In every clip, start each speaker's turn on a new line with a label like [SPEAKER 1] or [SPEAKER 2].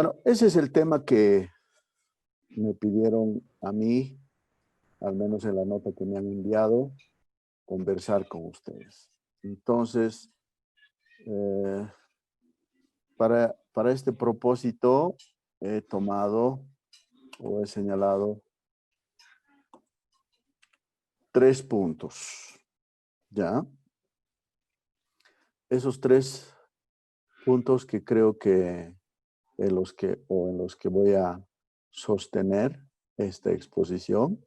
[SPEAKER 1] Bueno, ese es el tema que me pidieron a mí, al menos en la nota que me han enviado, conversar con ustedes. Entonces, eh, para este propósito he tomado o he señalado 3 puntos, ¿ya? Esos 3 puntos que creo que en los que voy a sostener esta exposición,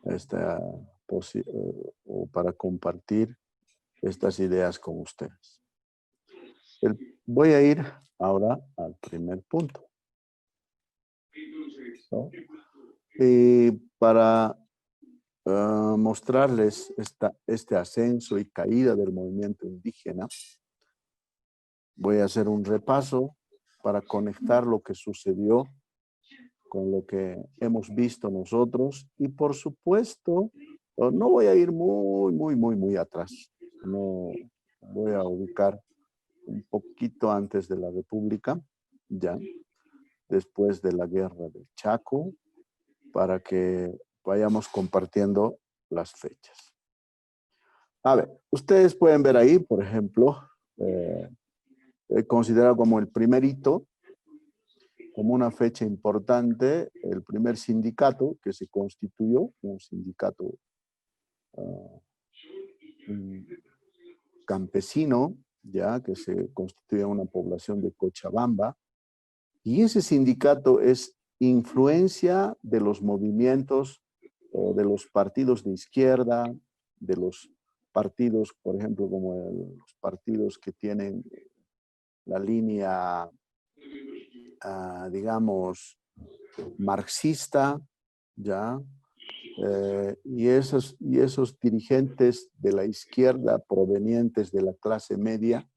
[SPEAKER 1] esta o para compartir estas ideas con ustedes. Voy a ir ahora al primer punto, ¿no? Y para mostrarles este ascenso y caída del movimiento indígena, voy a hacer un repaso para conectar lo que sucedió con lo que hemos visto nosotros y por supuesto no voy a ir muy atrás, no voy a ubicar un poquito antes de la República, ya después de la Guerra del Chaco, para que vayamos compartiendo las fechas. A ver, ustedes pueden ver ahí, por ejemplo, considerado como el primer hito, como una fecha importante, el primer sindicato que se constituyó, un sindicato campesino, ya que se constituye una población de Cochabamba, y ese sindicato es influencia de los movimientos o de los partidos de izquierda, de los partidos, por ejemplo, como los partidos que tienen la línea, digamos, marxista, ¿ya? Y esos dirigentes de la izquierda provenientes de la clase media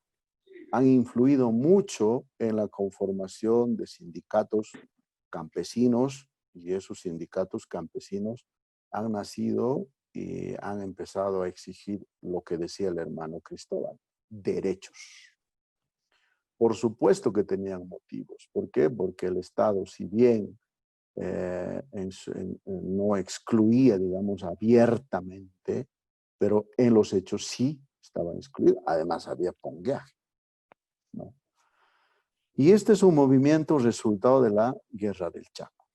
[SPEAKER 1] han influido mucho en la conformación de sindicatos campesinos, y esos sindicatos campesinos han nacido y han empezado a exigir lo que decía el hermano Cristóbal, derechos. Por supuesto que tenían motivos. ¿Por qué? Porque el Estado, si bien no excluía, digamos, abiertamente, pero en los hechos sí estaba excluido. Además había pongueaje, ¿no? Y este es un movimiento resultado de la Guerra del Chaco.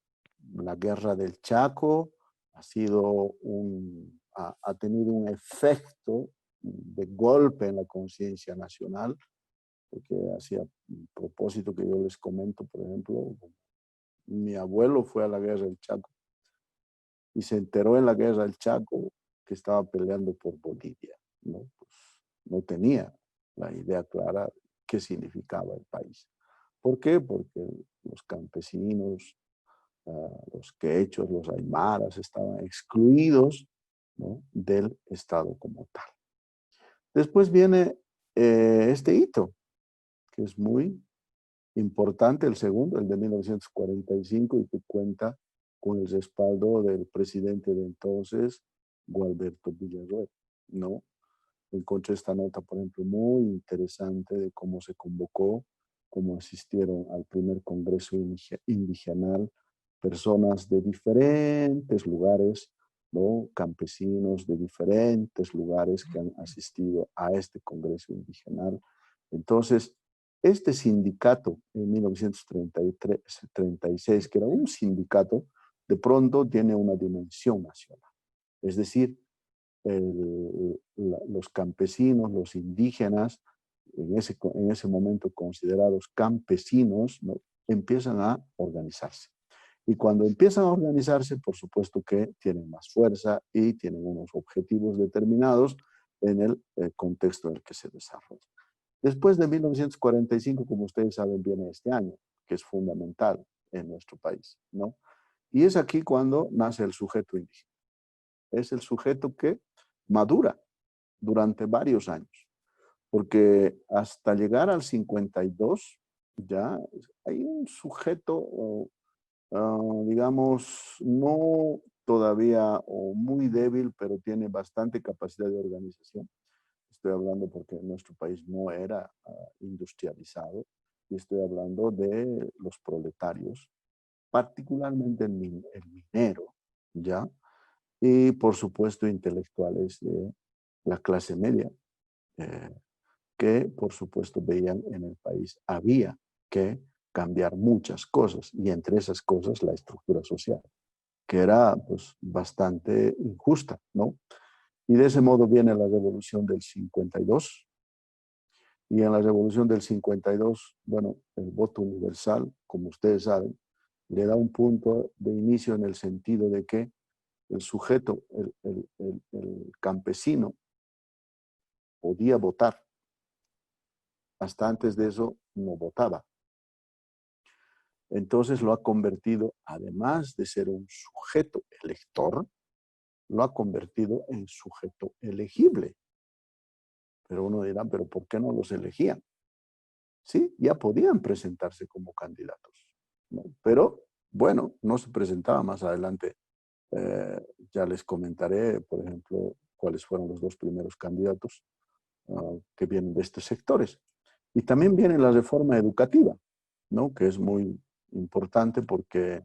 [SPEAKER 1] La Guerra del Chaco ha tenido un efecto de golpe en la conciencia nacional, porque hacía un propósito que yo les comento, por ejemplo, mi abuelo fue a la Guerra del Chaco y se enteró en la Guerra del Chaco que estaba peleando por Bolivia, ¿no? Pues no tenía la idea clara qué significaba el país. ¿Por qué? Porque los campesinos, los quechos, los aymaras estaban excluidos, ¿no?, del Estado como tal. Después viene este hito, que es muy importante, el segundo, el de 1945, y que cuenta con el respaldo del presidente de entonces, Gualberto Villarroel, ¿no? Encontré esta nota, por ejemplo, muy interesante de cómo se convocó, cómo asistieron al primer Congreso Indigenal personas de diferentes lugares, ¿no? Campesinos de diferentes lugares que han asistido a este Congreso Indigenal. Entonces, este sindicato en 1936, que era un sindicato, de pronto tiene una dimensión nacional. Es decir, los campesinos, los indígenas, en ese momento considerados campesinos, ¿no?, empiezan a organizarse. Y cuando empiezan a organizarse, por supuesto que tienen más fuerza y tienen unos objetivos determinados en el contexto en el que se desarrolla. Después de 1945, como ustedes saben, viene este año, que es fundamental en nuestro país, ¿no? Y es aquí cuando nace el sujeto indígena. Es el sujeto que madura durante varios años, porque hasta llegar al 52 ya hay un sujeto, digamos, no todavía o muy débil, pero tiene bastante capacidad de organización. Estoy hablando porque nuestro país no era industrializado, y estoy hablando de los proletarios, particularmente el minero, ¿ya? Y por supuesto intelectuales de la clase media, eh, que por supuesto veían en el país había que cambiar muchas cosas, y entre esas cosas la estructura social, que era pues bastante injusta, ¿no? Y de ese modo viene la revolución del 52, y en la revolución del 52, bueno, el voto universal, como ustedes saben, le da un punto de inicio en el sentido de que el sujeto, el campesino, podía votar. Hasta antes de eso no votaba. Entonces lo ha convertido, además de ser un sujeto elector, lo ha convertido en sujeto elegible. Pero uno dirá, ¿pero por qué no los elegían? Sí, ya podían presentarse como candidatos, ¿no? Pero bueno, no se presentaba más adelante. Ya les comentaré, por ejemplo, cuáles fueron los dos primeros candidatos que vienen de estos sectores. Y también viene la reforma educativa, ¿no? Que es muy importante porque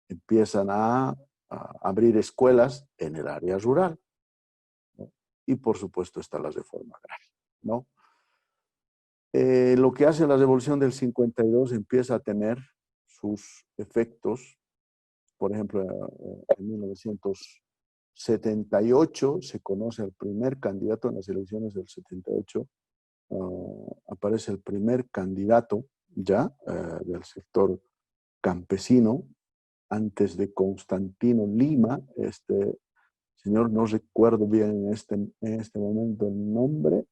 [SPEAKER 1] empiezan a abrir escuelas en el área rural, ¿no? Y por supuesto está la reforma agraria, ¿no? Lo que hace la revolución del 52 empieza a tener sus efectos. Por ejemplo, en 1978 se conoce al primer candidato en las elecciones del 78. Aparece el primer candidato ya del sector campesino, antes de Constantino Lima. Este señor, no recuerdo bien en este momento el nombre,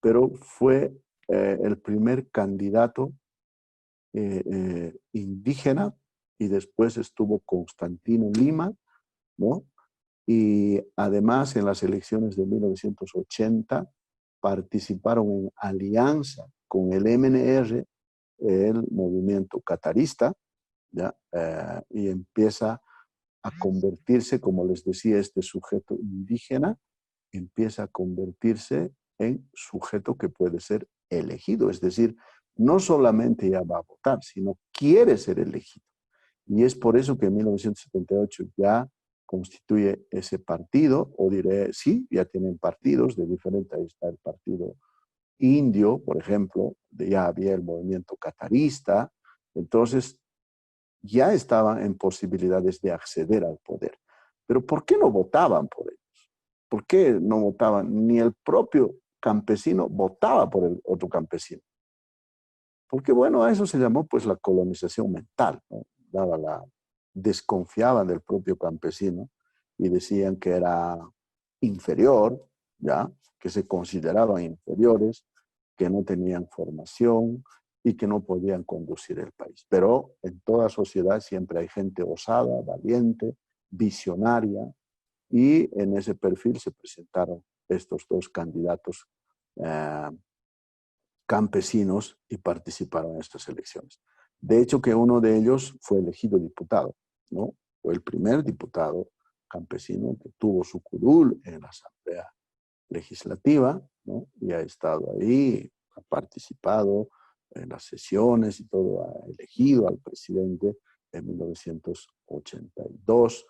[SPEAKER 1] pero fue el primer candidato indígena, y después estuvo Constantino Lima, ¿no? Y además en las elecciones de 1980 participaron en alianza con el MNR, el movimiento catarista, ¿ya? Y empieza a convertirse, como les decía, este sujeto indígena empieza a convertirse en sujeto que puede ser elegido. Es decir, no solamente ya va a votar, sino quiere ser elegido. Y es por eso que en 1978 ya constituye ese partido, o diré, sí, ya tienen partidos de diferentes. Ahí está el partido indio, por ejemplo, ya había el movimiento catarista. Entonces ya estaban en posibilidades de acceder al poder. Pero ¿por qué no votaban por ellos? ¿Por qué no votaban? Ni el propio campesino votaba por el otro campesino. Porque bueno, a eso se llamó pues la colonización mental, ¿no? Desconfiaban del propio campesino y decían que era inferior, ¿ya? Que se consideraban inferiores, que no tenían formación y que no podían conducir el país. Pero en toda sociedad siempre hay gente osada, valiente, visionaria, y en ese perfil se presentaron estos dos candidatos campesinos y participaron en estas elecciones. De hecho, que uno de ellos fue elegido diputado, ¿no? Fue el primer diputado campesino que tuvo su curul en la Asamblea Legislativa, ¿no? Y ha estado ahí, ha participado en las sesiones y todo, ha elegido al presidente en 1982,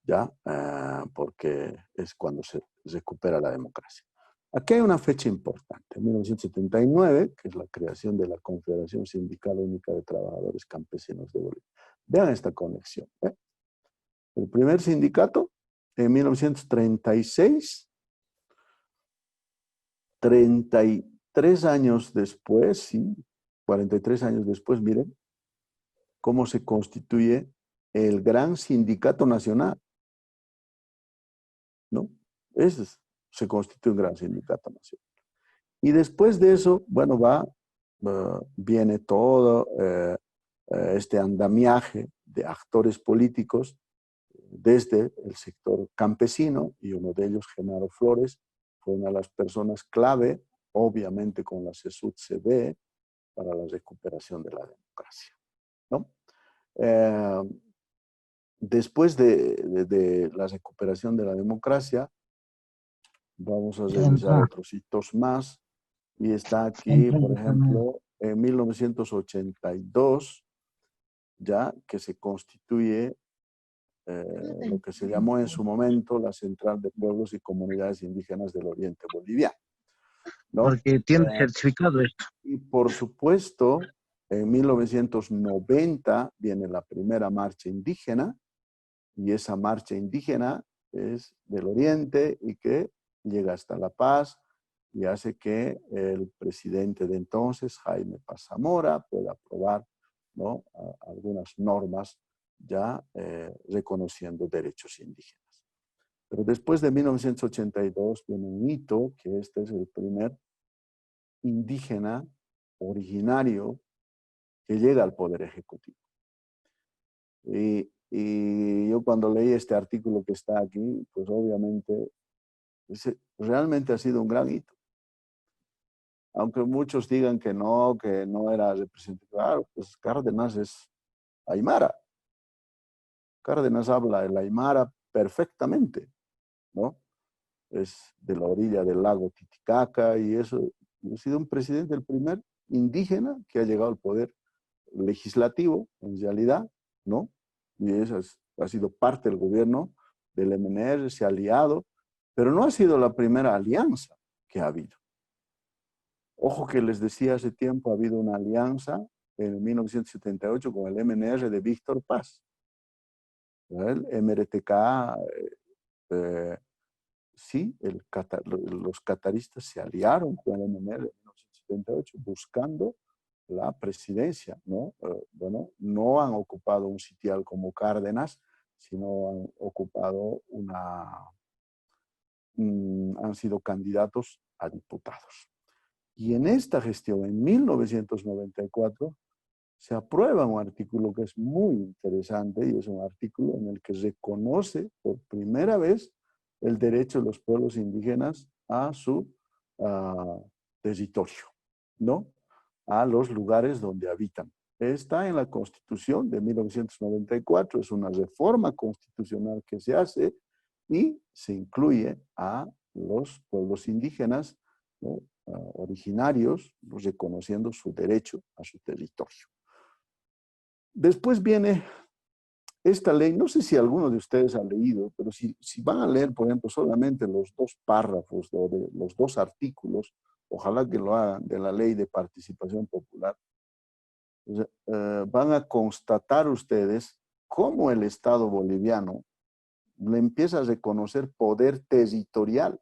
[SPEAKER 1] ¿ya? Porque es cuando se recupera la democracia. Aquí hay una fecha importante, 1979, que es la creación de la Confederación Sindical Única de Trabajadores Campesinos de Bolivia. Vean esta conexión. El primer sindicato en 1936, 33 años después, sí, 43 años después, miren cómo se constituye el Gran Sindicato Nacional, ¿no? Se constituye un Gran Sindicato Nacional. Y después de eso, bueno, viene todo este andamiaje de actores políticos desde el sector campesino, y uno de ellos, Genaro Flores, fue una de las personas clave, obviamente con la CESUD-CD, para la recuperación de la democracia, ¿no? Después de la recuperación de la democracia, vamos a revisar
[SPEAKER 2] Tiempo,
[SPEAKER 1] otros hitos más. Y está aquí,
[SPEAKER 2] siempre
[SPEAKER 1] por
[SPEAKER 2] yo también.
[SPEAKER 1] ejemplo, en 1982, ya que se constituye lo que se llamó en su momento la Central de Pueblos y Comunidades Indígenas del Oriente Boliviano, ¿no?
[SPEAKER 2] Porque tiene certificado esto.
[SPEAKER 1] Y por supuesto, en 1990 viene la primera marcha indígena, y esa marcha indígena es del Oriente y que llega hasta La Paz y hace que el presidente de entonces, Jaime Paz Zamora, pueda aprobar, ¿no?, algunas normas ya reconociendo derechos indígenas. Pero después de 1982 viene un hito, que este es el primer indígena originario que llega al Poder Ejecutivo. Y yo cuando leí este artículo que está aquí, pues obviamente realmente ha sido un gran hito. Aunque muchos digan que no era representativo. Claro, pues Cárdenas es aymara. Cárdenas habla el aymara perfectamente, ¿no? Es de la orilla del lago Titicaca y eso. Ha sido un presidente, el primer indígena que ha llegado al poder legislativo, en realidad, ¿no? Y eso ha sido parte del gobierno del MNR, se ha aliado, pero no ha sido la primera alianza que ha habido. Ojo que les decía hace tiempo, ha habido una alianza en 1978 con el MNR de Víctor Paz. El MRTK, sí, los cataristas se aliaron con el MNR en 1978 buscando la presidencia, ¿no? Bueno, no han ocupado un sitial como Cárdenas, sino han ocupado han sido candidatos a diputados. Y en esta gestión, en 1994, se aprueba un artículo que es muy interesante y es un artículo en el que reconoce por primera vez el derecho de los pueblos indígenas a su territorio, ¿no? A los lugares donde habitan. Está en la Constitución de 1994, es una reforma constitucional que se hace y se incluye a los pueblos indígenas, ¿no?, originarios, reconociendo su derecho a su territorio. Después viene esta ley, no sé si alguno de ustedes ha leído, pero si van a leer, por ejemplo, solamente los 2 párrafos o de los 2 artículos, ojalá que lo hagan, de la Ley de Participación Popular, van a constatar ustedes cómo el Estado boliviano le empieza a reconocer poder territorial,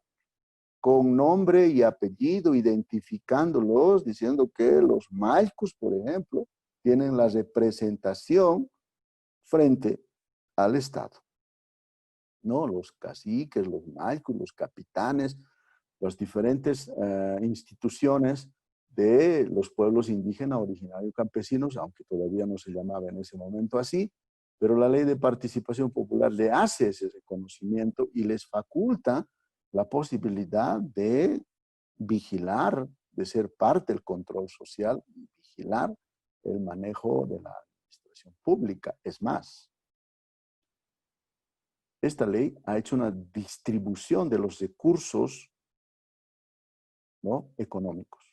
[SPEAKER 1] con nombre y apellido, identificándolos, diciendo que los maicos, por ejemplo, tienen la representación frente al Estado, ¿no? Los caciques, los maicos, los capitanes, las diferentes instituciones de los pueblos indígenas originarios campesinos, aunque todavía no se llamaba en ese momento así, pero la Ley de Participación Popular le hace ese reconocimiento y les faculta la posibilidad de vigilar, de ser parte del control social y vigilar el manejo de la administración pública. Es más, esta ley ha hecho una distribución de los recursos, ¿no?, económicos.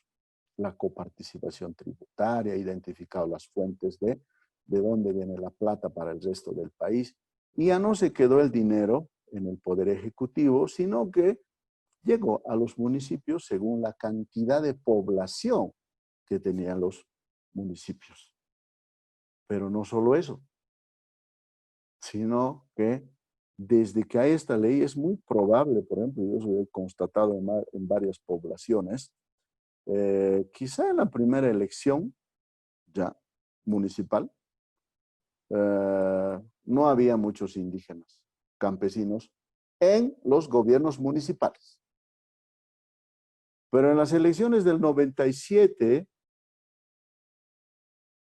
[SPEAKER 1] La coparticipación tributaria, ha identificado las fuentes de dónde viene la plata para el resto del país. Y ya no se quedó el dinero en el Poder Ejecutivo, sino que llegó a los municipios según la cantidad de población que tenían los municipios. Pero no solo eso, sino que desde que hay esta ley es muy probable, por ejemplo, yo lo he constatado en varias poblaciones, quizá en la primera elección ya municipal, no había muchos indígenas, campesinos, en los gobiernos municipales. Pero en las elecciones del 97,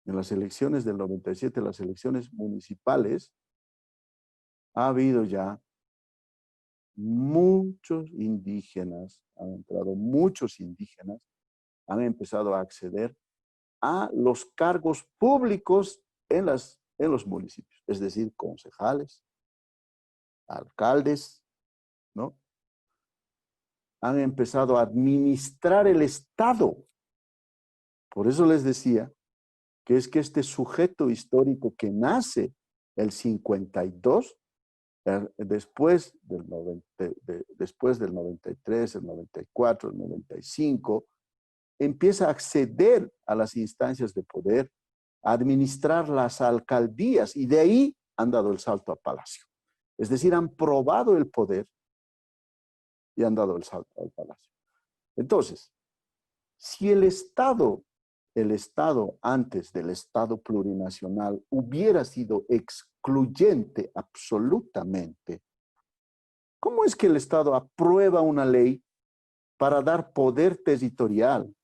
[SPEAKER 1] las elecciones municipales, ha habido ya muchos indígenas, han entrado muchos indígenas, han empezado a acceder a los cargos públicos en los municipios, es decir, concejales, alcaldes, ¿no? Han empezado a administrar el Estado Por eso les decía que es que este sujeto histórico que nace el 52, después del 93, el 94, el 95, empieza a acceder a las instancias de poder, a administrar las alcaldías, y de ahí han dado el salto a Palacio. Es decir, han probado el poder y han dado el salto al Palacio. Entonces, si el Estado antes del Estado plurinacional hubiera sido excluyente absolutamente, ¿cómo es que el Estado aprueba una ley para dar poder territorial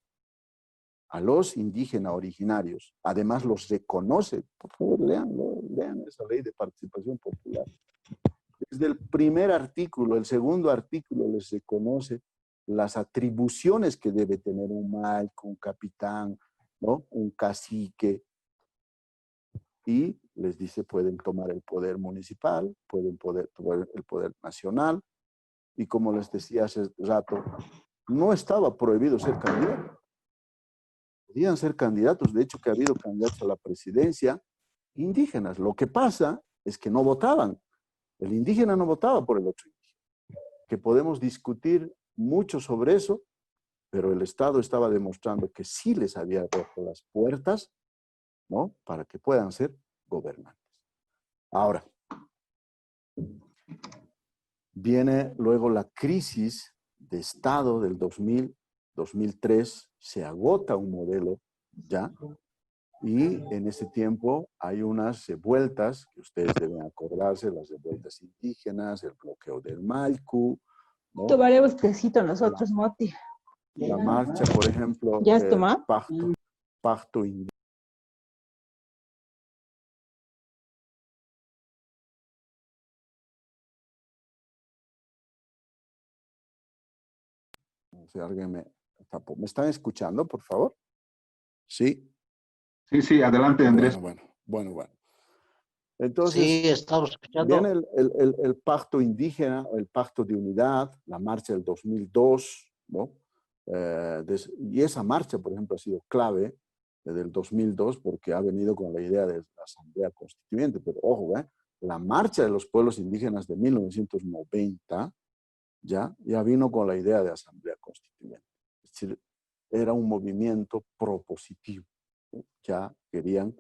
[SPEAKER 1] a los indígenas originarios? Además los reconoce. Por favor, lean esa ley de participación popular. Desde el primer artículo, el segundo artículo les reconoce las atribuciones que debe tener un maico, un capitán, ¿no? Un cacique, y les dice pueden tomar el poder municipal, pueden tomar el poder nacional, y como les decía hace rato, no estaba prohibido ser candidato. Podían ser candidatos, de hecho que ha habido candidatos a la presidencia indígenas. Lo que pasa es que no votaban. El indígena no votaba por el otro indígena. Que podemos discutir mucho sobre eso, pero el Estado estaba demostrando que sí les había abierto las puertas, ¿no? Para que puedan ser gobernantes. Ahora, viene luego la crisis de Estado del 2000, 2003, se agota un modelo ya, y en ese tiempo hay unas revueltas, que ustedes deben acordarse, las revueltas indígenas, el bloqueo del Malcu, ¿no?
[SPEAKER 2] Tomaremos tecito nosotros, Moti.
[SPEAKER 1] La marcha, por ejemplo,
[SPEAKER 2] ¿Ya has
[SPEAKER 1] del
[SPEAKER 2] tomado?
[SPEAKER 1] pacto indígena. Si alguien me tapó. ¿Me están escuchando, por favor? Sí.
[SPEAKER 3] Sí, sí, adelante, Andrés.
[SPEAKER 1] Bueno. Entonces,
[SPEAKER 4] Sí, estamos
[SPEAKER 1] viene
[SPEAKER 4] escuchando.
[SPEAKER 1] el pacto indígena, el pacto de unidad, la marcha del 2002, ¿no? Y esa marcha, por ejemplo, ha sido clave desde el 2002 porque ha venido con la idea de la Asamblea Constituyente. Pero ojo, la marcha de los pueblos indígenas de 1990 ya vino con la idea de Asamblea Constituyente. Es decir, era un movimiento propositivo, ¿no? Ya querían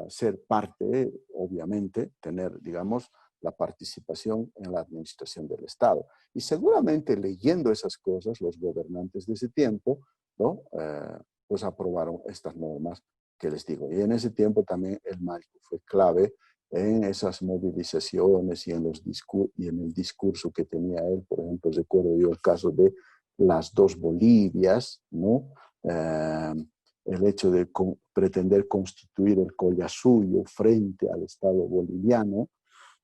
[SPEAKER 1] ser parte, obviamente, tener, digamos, la participación en la administración del Estado. Y seguramente leyendo esas cosas, los gobernantes de ese tiempo, ¿no? Pues aprobaron estas normas que les digo. Y en ese tiempo también el Malco fue clave en esas movilizaciones y en el discurso que tenía él. Por ejemplo, recuerdo yo el caso de las dos Bolivias, ¿no? El hecho de pretender constituir el Collasuyo frente al Estado boliviano,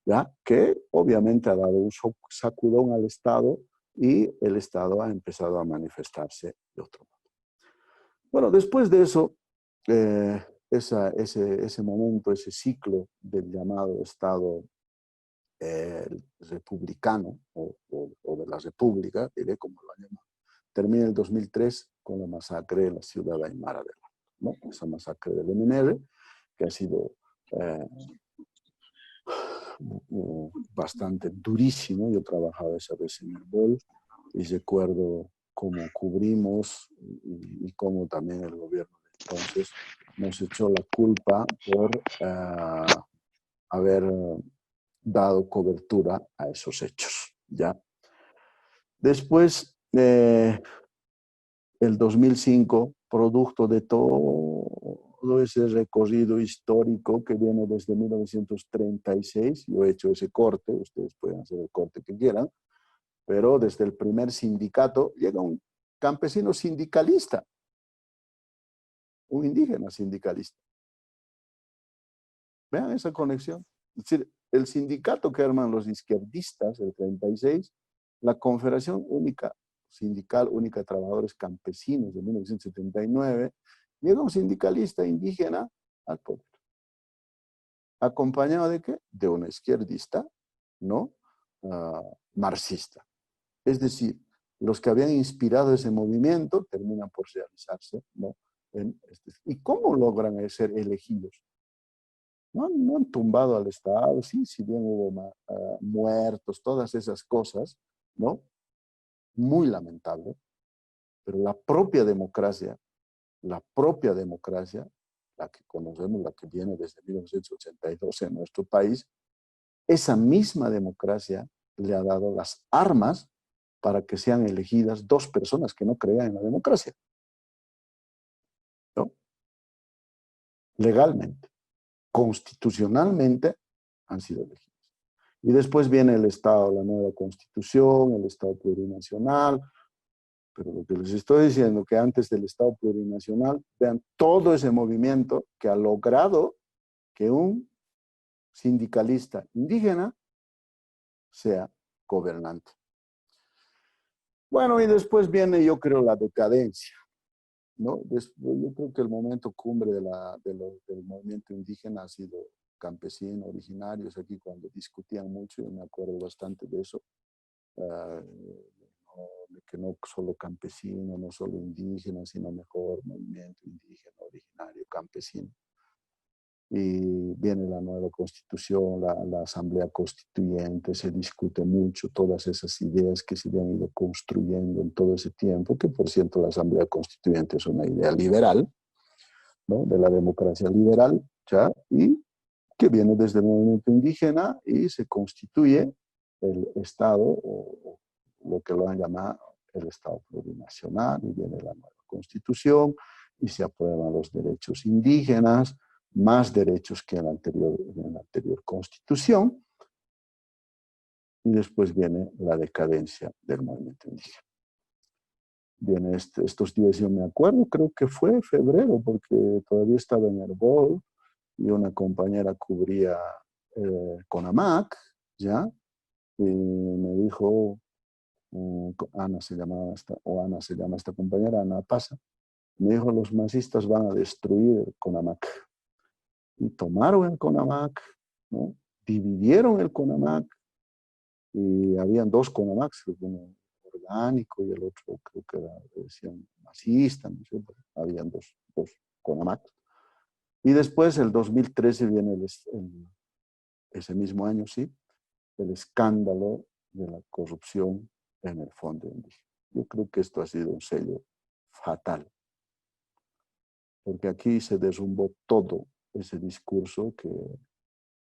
[SPEAKER 1] ¿ya? Que obviamente ha dado un sacudón al Estado y el Estado ha empezado a manifestarse de otro modo. Bueno, después de eso, ese momento, ese ciclo del llamado Estado republicano o de la República, diré como lo han llamado, termina el 2003 con la masacre de la ciudad de Aymara del Alto, ¿no? Esa masacre del MNR, que ha sido bastante durísimo. Yo trabajaba esa vez en el BOL y recuerdo cómo cubrimos y cómo también el gobierno de entonces nos echó la culpa por haber dado cobertura a esos hechos, ¿ya? Después, el 2005, producto de todo ese recorrido histórico que viene desde 1936, yo he hecho ese corte, ustedes pueden hacer el corte que quieran, pero desde el primer sindicato llega un campesino sindicalista, un indígena sindicalista. Vean esa conexión. Es decir, el sindicato que arman los izquierdistas, el 36, la Confederación Única Sindical Única de Trabajadores Campesinos de 1979, llega un sindicalista indígena al poder. ¿Acompañado de qué? De una izquierdista, ¿no? Marxista. Es decir, los que habían inspirado ese movimiento terminan por realizarse, ¿no? ¿Y cómo logran ser elegidos? No han tumbado al Estado, sí, si bien hubo muertos, todas esas cosas, ¿no? Muy lamentable, pero la propia democracia, la que conocemos, la que viene desde 1982 en nuestro país, esa misma democracia le ha dado las armas para que sean elegidas dos personas que no crean en la democracia, ¿no? Legalmente, constitucionalmente han sido elegidos. Y después viene el Estado, la nueva Constitución, el Estado plurinacional, pero lo que les estoy diciendo que antes del Estado plurinacional, vean todo ese movimiento que ha logrado que un sindicalista indígena sea gobernante. Bueno, y después viene, yo creo, la decadencia, ¿no? Yo creo que el momento cumbre del movimiento indígena ha sido campesino, originarios, aquí cuando discutían mucho, yo me acuerdo bastante de eso, de que no solo campesino, no solo indígena, sino mejor movimiento indígena, originario, campesino. Y viene la nueva constitución, la asamblea constituyente, se discute mucho todas esas ideas que se han ido construyendo en todo ese tiempo, que por cierto la asamblea constituyente es una idea liberal, ¿no? De la democracia liberal, ¿ya? Y que viene desde el movimiento indígena y se constituye el Estado, o lo que lo han llamado el Estado plurinacional, y viene la nueva constitución y se aprueban los derechos indígenas, más derechos que en la anterior constitución, y después viene la decadencia del movimiento indígena. Viene estos días, yo me acuerdo, creo que fue febrero, porque todavía estaba en Herbol, y una compañera cubría CONAMAC, ¿ya? Y me dijo, Ana se llama esta compañera, Ana Pasa, me dijo, los masistas van a destruir el CONAMAC. Y tomaron el CONAMAC, ¿no? Dividieron el CONAMAC, y habían dos CONAMACs, uno orgánico y el otro creo que era, decían, masista, no sé, habían dos CONAMACs. Y después, el 2013, viene ese mismo año, sí, el escándalo de la corrupción en el Fondo Indígena. Yo creo que esto ha sido un sello fatal, porque aquí se derrumbó todo ese discurso que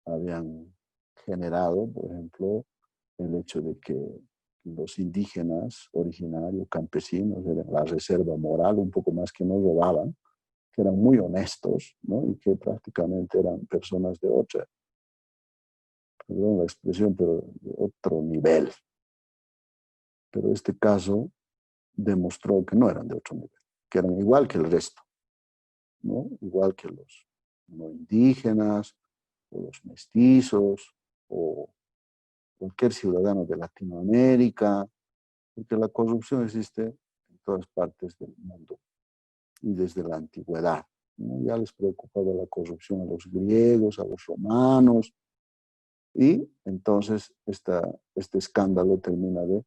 [SPEAKER 1] habían generado, por ejemplo, el hecho de que los indígenas originarios, campesinos, eran la reserva moral, un poco más, que no robaban, que eran muy honestos, ¿no? Y que prácticamente eran personas de otra, perdón la expresión, pero de otro nivel. Pero este caso demostró que no eran de otro nivel, que eran igual que el resto, ¿no? Igual que los no indígenas, o los mestizos, o cualquier ciudadano de Latinoamérica, porque la corrupción existe en todas partes del mundo y desde la antigüedad, ¿no? Ya les preocupaba la corrupción a los griegos, a los romanos, y entonces este escándalo termina de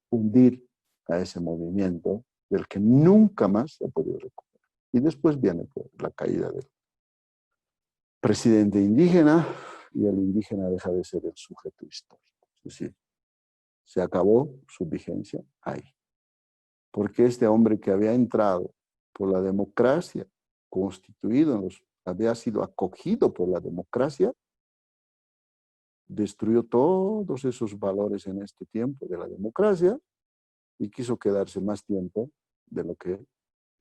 [SPEAKER 1] hundir a ese movimiento del que nunca más se ha podido recuperar. Y después viene pues, la caída del presidente indígena, y el indígena deja de ser el sujeto histórico. Es decir, se acabó su vigencia ahí. Porque este hombre que había entrado por la democracia, constituido, había sido acogido por la democracia, destruyó todos esos valores en este tiempo de la democracia y quiso quedarse más tiempo de lo que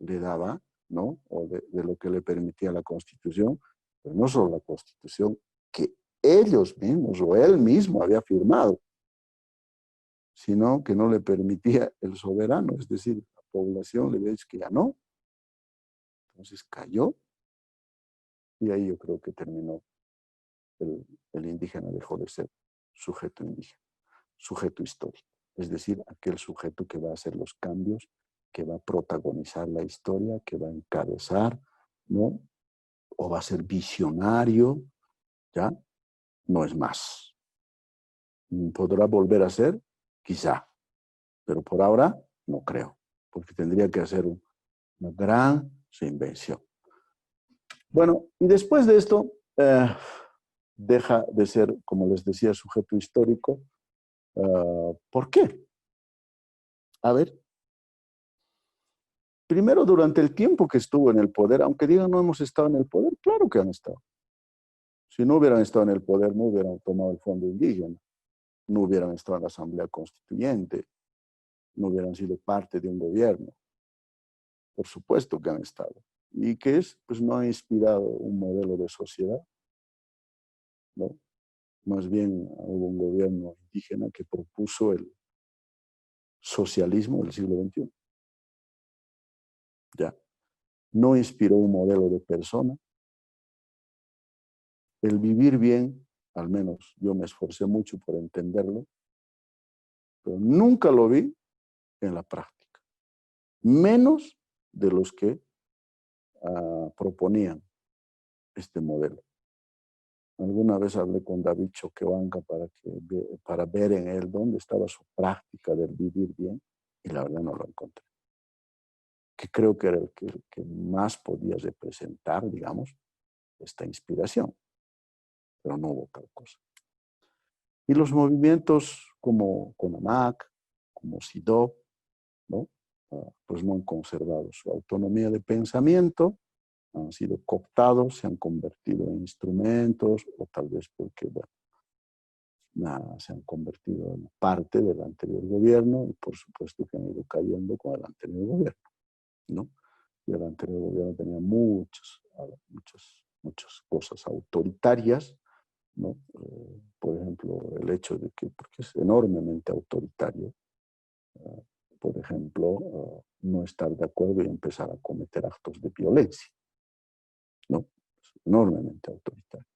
[SPEAKER 1] le daba, ¿no? O de lo que le permitía la Constitución, pero no solo la Constitución que ellos mismos o él mismo había firmado, sino que no le permitía el soberano, es decir, la población le había dicho que ya no. Entonces cayó, y ahí yo creo que terminó el indígena, dejó de ser sujeto indígena, sujeto histórico, es decir, aquel sujeto que va a hacer los cambios, que va a protagonizar la historia, que va a encabezar, ¿no? O va a ser visionario, ¿ya? No es más. ¿Podrá volver a ser? Quizá, pero por ahora no creo, porque tendría que hacer una gran su invención. Bueno, y después de esto, deja de ser, como les decía, sujeto histórico. ¿Por qué? A ver, primero, durante el tiempo que estuvo en el poder, aunque digan no hemos estado en el poder, claro que han estado. Si no hubieran estado en el poder, no hubieran tomado el fondo indígena, no hubieran estado en la Asamblea Constituyente, no hubieran sido parte de un gobierno. Por supuesto que han estado. ¿Y qué es? Pues no ha inspirado un modelo de sociedad, ¿no? Más bien hubo un gobierno indígena que propuso el socialismo del siglo XXI. Ya. No inspiró un modelo de persona. El vivir bien, al menos yo me esforcé mucho por entenderlo, pero nunca lo vi en la práctica. Menos de los que proponían este modelo. Alguna vez hablé con David Choquehuanca para ver en él dónde estaba su práctica del vivir bien, y la verdad no lo encontré. Que creo que era el que más podía representar, digamos, esta inspiración, pero no hubo tal cosa. Y los movimientos como CONAMAC, como SIDO, ¿no? Pues no han conservado su autonomía de pensamiento, han sido cooptados, se han convertido en instrumentos, o tal vez porque, bueno, se han convertido en parte del anterior gobierno y por supuesto que han ido cayendo con el anterior gobierno, ¿no? Y el anterior gobierno tenía muchas cosas autoritarias, ¿no? Por ejemplo, el hecho de que, porque es enormemente autoritario, por ejemplo, no estar de acuerdo y empezar a cometer actos de violencia, ¿no? Es enormemente autoritario.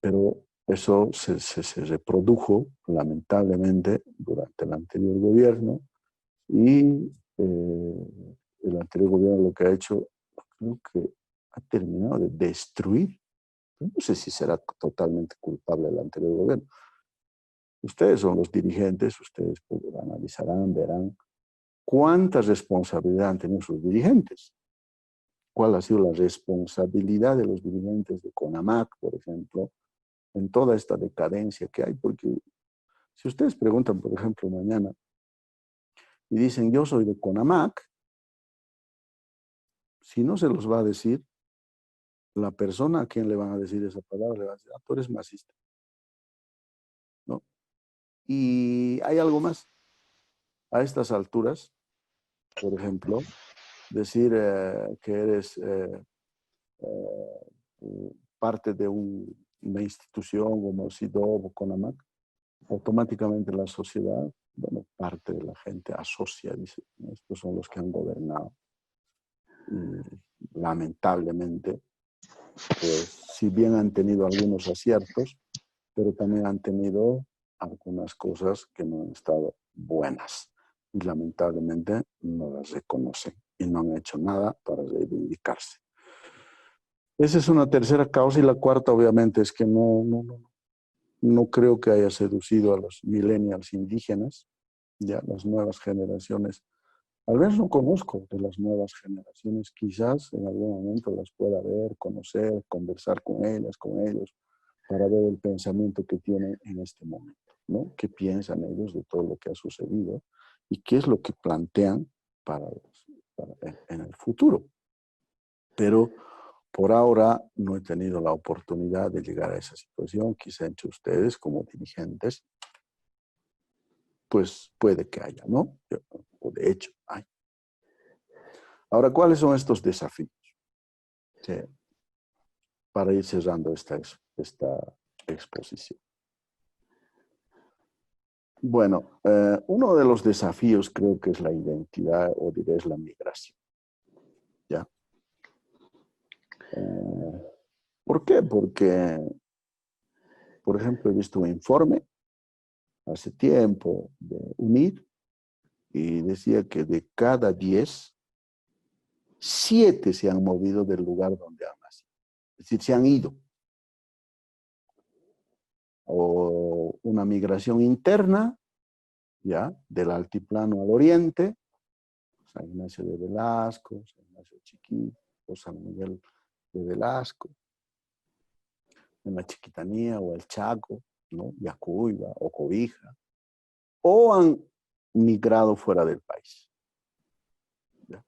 [SPEAKER 1] Pero eso se reprodujo lamentablemente durante el anterior gobierno y el anterior gobierno lo que ha hecho, creo que ha terminado de destruir. No sé si será totalmente culpable el anterior gobierno. Ustedes son los dirigentes, ustedes analizarán, verán cuánta responsabilidad han tenido sus dirigentes. ¿Cuál ha sido la responsabilidad de los dirigentes de CONAMAC, por ejemplo, en toda esta decadencia que hay? Porque si ustedes preguntan, por ejemplo, mañana y dicen yo soy de CONAMAC, si no se los va a decir, la persona a quien le van a decir esa palabra le va a decir, tú eres masista, ¿no? Y hay algo más. A estas alturas, por ejemplo, decir que eres parte de una institución como SIDO o CONAMAC, automáticamente la sociedad, bueno, parte de la gente asocia, dice, estos son los que han gobernado. Y lamentablemente, pues si bien han tenido algunos aciertos, pero también han tenido algunas cosas que no han estado buenas. Y lamentablemente no las reconocen y no han hecho nada para reivindicarse. Esa es una tercera causa, y la cuarta obviamente es que no creo que haya seducido a los millennials indígenas, ya las nuevas generaciones. Al menos no conozco de las nuevas generaciones, quizás en algún momento las pueda ver, conocer, conversar con ellas, con ellos, para ver el pensamiento que tienen en este momento, ¿no? ¿Qué piensan ellos de todo lo que ha sucedido y qué es lo que plantean en el futuro? Pero por ahora no he tenido la oportunidad de llegar a esa situación. Quizá entre ustedes como dirigentes, pues puede que haya, ¿no? O de hecho hay. Ahora, ¿cuáles son estos desafíos? Sí, para ir cerrando esta exposición. Bueno, uno de los desafíos creo que es la identidad, o diré es la migración. ¿Ya? ¿Por qué? Porque, por ejemplo, he visto un informe hace tiempo de UNID y decía que de cada 10, 7 se han movido del lugar donde han nacido. Es decir, se han ido. O una migración interna, ¿ya? Del altiplano al oriente, San Ignacio de Velasco, San Ignacio Chiquito, o San Miguel de Velasco, en la Chiquitanía o el Chaco, ¿no? Yacuiba o Cobija, o han migrado fuera del país. ¿Ya?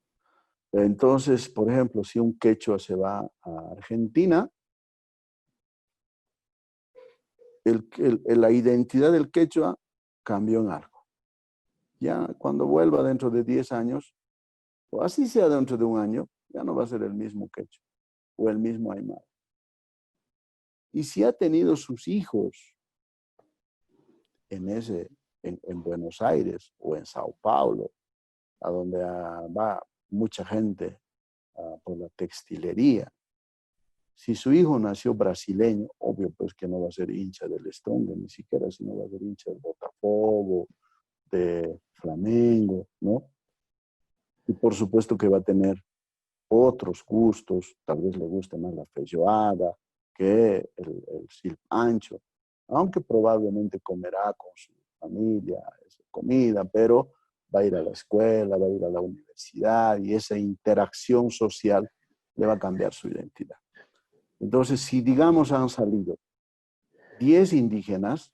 [SPEAKER 1] Entonces, por ejemplo, si un quechua se va a Argentina, la identidad del quechua cambió en algo. Ya cuando vuelva dentro de 10 años, o así sea dentro de un año, ya no va a ser el mismo quechua o el mismo aymara. Y si ha tenido sus hijos en Buenos Aires o en Sao Paulo, a donde va mucha gente por la textilería, si su hijo nació brasileño, obvio pues que no va a ser hincha del Stonga, ni siquiera, sino va a ser hincha del Botafogo, de Flamengo, ¿no? Y por supuesto que va a tener otros gustos, tal vez le guste más la feijoada que el silpancho, aunque probablemente comerá con su familia esa comida, pero va a ir a la escuela, va a ir a la universidad y esa interacción social le va a cambiar su identidad. Entonces, si digamos han salido 10 indígenas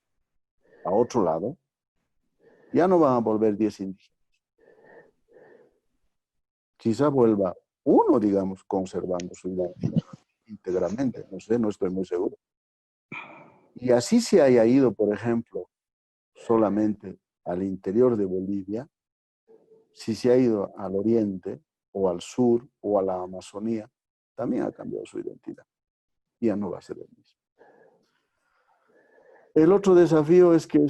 [SPEAKER 1] a otro lado, ya no van a volver 10 indígenas. Quizá vuelva uno, digamos, conservando su identidad íntegramente. No sé, no estoy muy seguro. Y así se haya ido, por ejemplo, solamente al interior de Bolivia, si se ha ido al oriente o al sur o a la Amazonía, también ha cambiado su identidad. Ya no va a ser el mismo. El otro desafío es que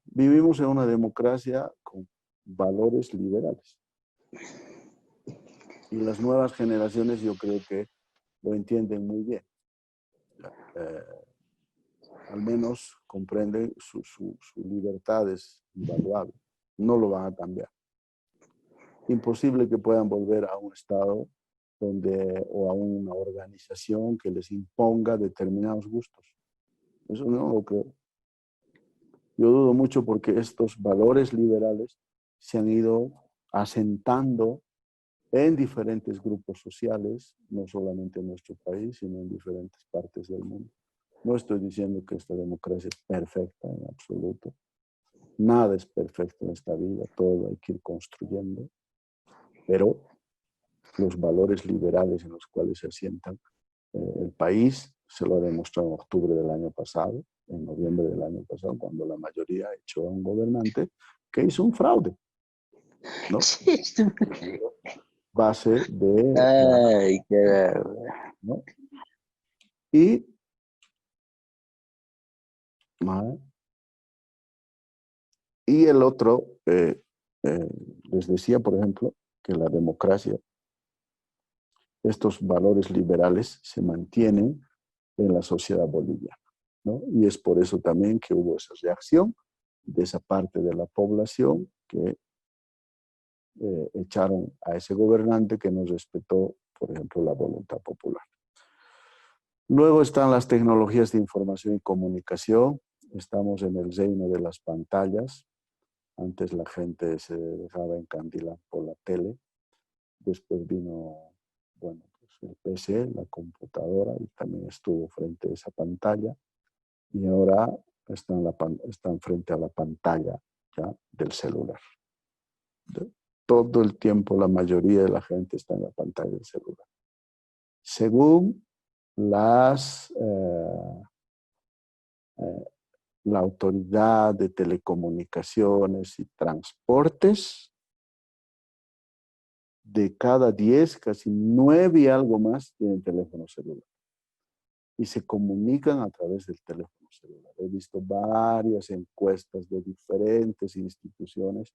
[SPEAKER 1] vivimos en una democracia con valores liberales. Y las nuevas generaciones yo creo que lo entienden muy bien. Al menos comprenden su libertad es invaluable. No lo van a cambiar. Imposible que puedan volver a un estado o a una organización que les imponga determinados gustos. Eso no lo creo. Yo dudo mucho porque estos valores liberales se han ido asentando en diferentes grupos sociales, no solamente en nuestro país, sino en diferentes partes del mundo. No estoy diciendo que esta democracia es perfecta en absoluto. Nada es perfecto en esta vida, todo hay que ir construyendo, pero los valores liberales en los cuales se asientan el país se lo ha demostrado en octubre del año pasado, en noviembre del año pasado, cuando la mayoría echó a un gobernante que hizo un fraude, ¿no? Base de...
[SPEAKER 4] Ay, qué...
[SPEAKER 1] ¿no? Y el otro, les decía, por ejemplo, que la democracia, estos valores liberales se mantienen en la sociedad boliviana, ¿no? Y es por eso también que hubo esa reacción de esa parte de la población que echaron a ese gobernante que no respetó, por ejemplo, la voluntad popular. Luego están las tecnologías de información y comunicación. Estamos en el reino de las pantallas. Antes la gente se dejaba encandilar por la tele. Después vino, bueno, pues el PC, la computadora, y también estuvo frente a esa pantalla. Y ahora están frente a la pantalla ya del celular. Todo el tiempo la mayoría de la gente está en la pantalla del celular. Según la Autoridad de Telecomunicaciones y Transportes, de cada 10, casi 9 y algo más tienen teléfono celular. Y se comunican a través del teléfono celular. He visto varias encuestas de diferentes instituciones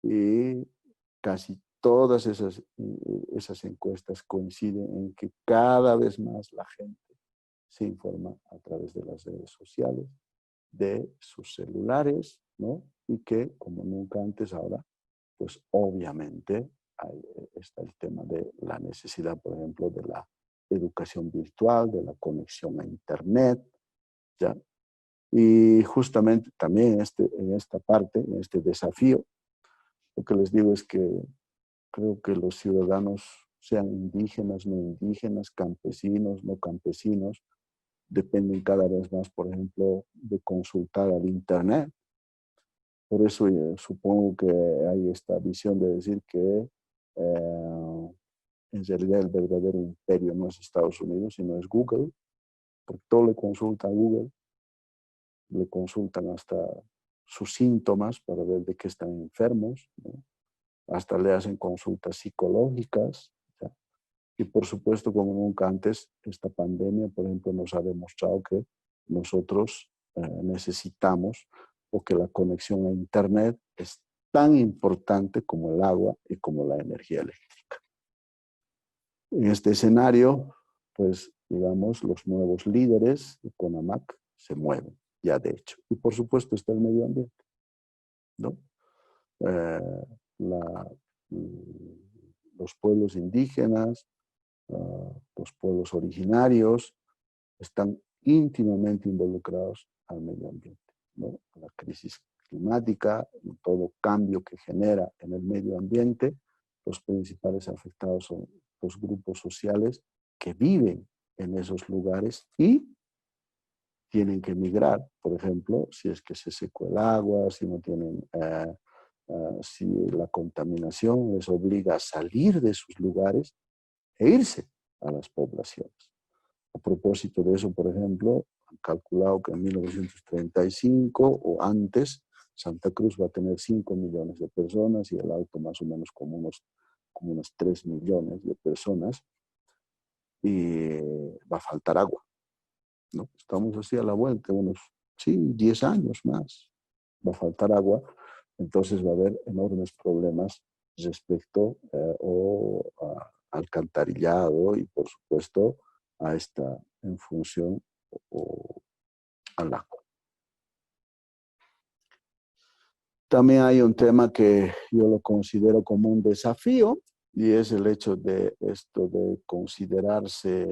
[SPEAKER 1] y casi todas esas encuestas coinciden en que cada vez más la gente se informa a través de las redes sociales, de sus celulares, ¿no? Y que, como nunca antes ahora, pues obviamente está el tema de la necesidad, por ejemplo, de la educación virtual, de la conexión a Internet, ¿ya? Y justamente también en esta parte, en este desafío, lo que les digo es que creo que los ciudadanos, sean indígenas, no indígenas, campesinos, no campesinos, dependen cada vez más, por ejemplo, de consultar al Internet. Por eso supongo que hay esta visión de decir que en realidad el verdadero imperio no es Estados Unidos, sino es Google, porque todo le consulta a Google, le consultan hasta sus síntomas para ver de qué están enfermos, ¿no? Hasta le hacen consultas psicológicas, ¿ya? Y por supuesto, como nunca antes, esta pandemia, por ejemplo, nos ha demostrado que nosotros necesitamos o que la conexión a Internet es tan importante como el agua y como la energía eléctrica. En este escenario, pues, digamos, los nuevos líderes de CONAMAC se mueven, ya de hecho. Y por supuesto está el medio ambiente, ¿no? La, los pueblos indígenas, los pueblos originarios, están íntimamente involucrados al medio ambiente, ¿no? A la crisis climática, y todo cambio que genera en el medio ambiente, los principales afectados son los grupos sociales que viven en esos lugares y tienen que migrar, por ejemplo, si es que se secó el agua, si no tienen, si la contaminación les obliga a salir de sus lugares e irse a las poblaciones. A propósito de eso, por ejemplo, han calculado que en 1935 o antes, Santa Cruz va a tener 5 millones de personas y el Alto más o menos como unos 3 millones de personas y va a faltar agua, ¿no? Estamos así a la vuelta, unos, sí, 10 años más, va a faltar agua, entonces va a haber enormes problemas respecto a alcantarillado y por supuesto a esta en función al agua. También hay un tema que yo lo considero como un desafío y es el hecho de esto de considerarse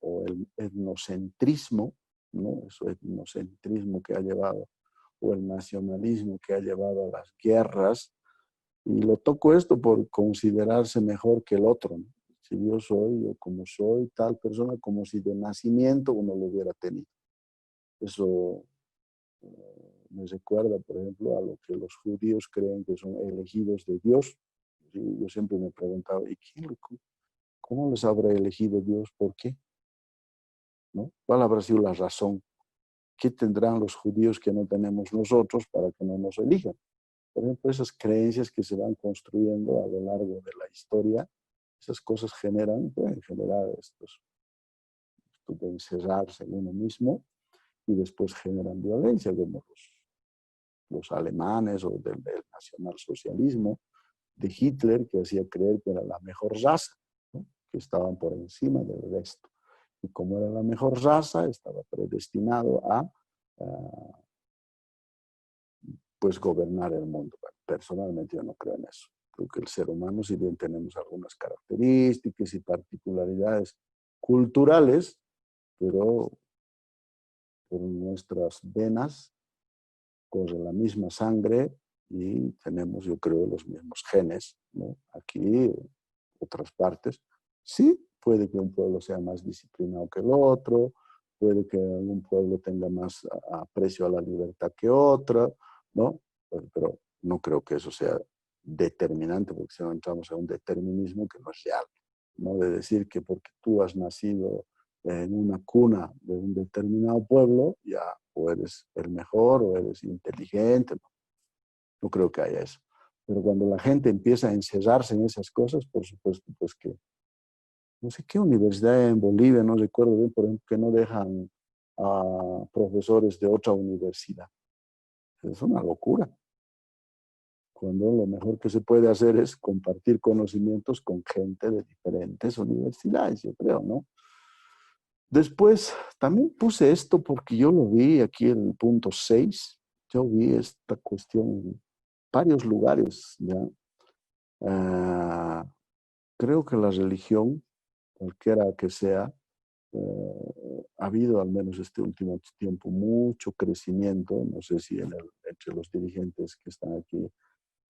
[SPEAKER 1] o el etnocentrismo, ¿no? Eso etnocentrismo que ha llevado o el nacionalismo que ha llevado a las guerras. Y lo toco esto por considerarse mejor que el otro, ¿no? Si yo soy o como soy tal persona, como si de nacimiento uno lo hubiera tenido. Eso me recuerda, por ejemplo, a lo que los judíos creen que son elegidos de Dios. Yo siempre me he preguntado, ¿y cómo les habrá elegido Dios? ¿Por qué? ¿No? ¿Cuál habrá sido la razón? ¿Qué tendrán los judíos que no tenemos nosotros para que no nos elijan? Por ejemplo, esas creencias que se van construyendo a lo largo de la historia, esas cosas pueden generar esto de encerrarse en uno mismo y después generan violencia, como los alemanes o del nacionalsocialismo de Hitler, que hacía creer que era la mejor raza, ¿no? Que estaban por encima del resto. Y como era la mejor raza, estaba predestinado a pues gobernar el mundo. Bueno, personalmente yo no creo en eso. Creo que el ser humano, si bien tenemos algunas características y particularidades culturales, pero por nuestras venas corre la misma sangre y tenemos, yo creo, los mismos genes, ¿no? Aquí, otras partes. Sí, puede que un pueblo sea más disciplinado que el otro, puede que algún pueblo tenga más aprecio a la libertad que otro, ¿no? Pero no creo que eso sea determinante, porque si no entramos a un determinismo que no es real, ¿no? De decir que porque tú has nacido en una cuna de un determinado pueblo, ya o eres el mejor o eres inteligente. No creo que haya eso. Pero cuando la gente empieza a encerrarse en esas cosas, por supuesto, pues que no sé qué universidad en Bolivia, no recuerdo bien, por ejemplo, que no dejan a profesores de otra universidad. Es una locura. Cuando lo mejor que se puede hacer es compartir conocimientos con gente de diferentes universidades, yo creo, ¿no? Después, también puse esto porque yo lo vi aquí en el punto 6. Yo vi esta cuestión en varios lugares, ¿ya? Creo que la religión, cualquiera que sea, ha habido al menos este último tiempo mucho crecimiento, no sé si entre los dirigentes que están aquí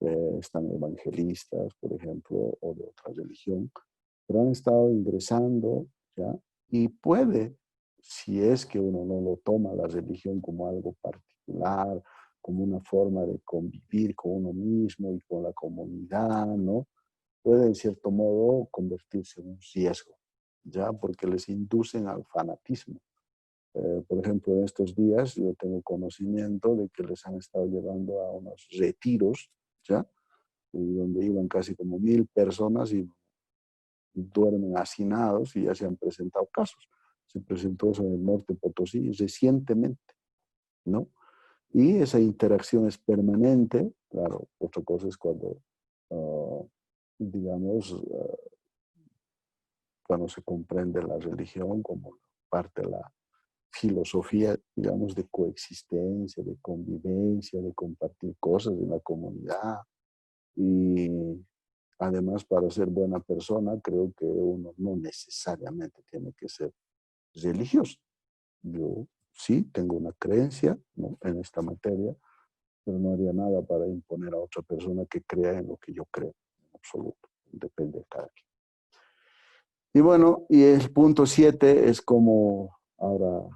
[SPEAKER 1] están evangelistas, por ejemplo, o de otra religión, pero han estado ingresando, ¿ya? Y puede, si es que uno no lo toma la religión como algo particular, como una forma de convivir con uno mismo y con la comunidad, ¿no? Puede en cierto modo convertirse en un riesgo, ¿ya? Porque les inducen al fanatismo. Por ejemplo, en estos días yo tengo conocimiento de que les han estado llevando a unos retiros, ¿ya? Y donde iban casi como 1000 personas y duermen hacinados y ya se han presentado casos. Se presentó eso en el norte de Potosí recientemente, ¿no? Y esa interacción es permanente. Claro, otra cosa es cuando, digamos, cuando se comprende la religión como parte de la filosofía, digamos, de coexistencia, de convivencia, de compartir cosas en la comunidad. Y además, para ser buena persona, creo que uno no necesariamente tiene que ser religioso. Yo sí tengo una creencia, ¿no?, en esta materia, pero no haría nada para imponer a otra persona que crea en lo que yo creo, en absoluto. Depende de cada quien. Y bueno, y el punto 7 es como ahora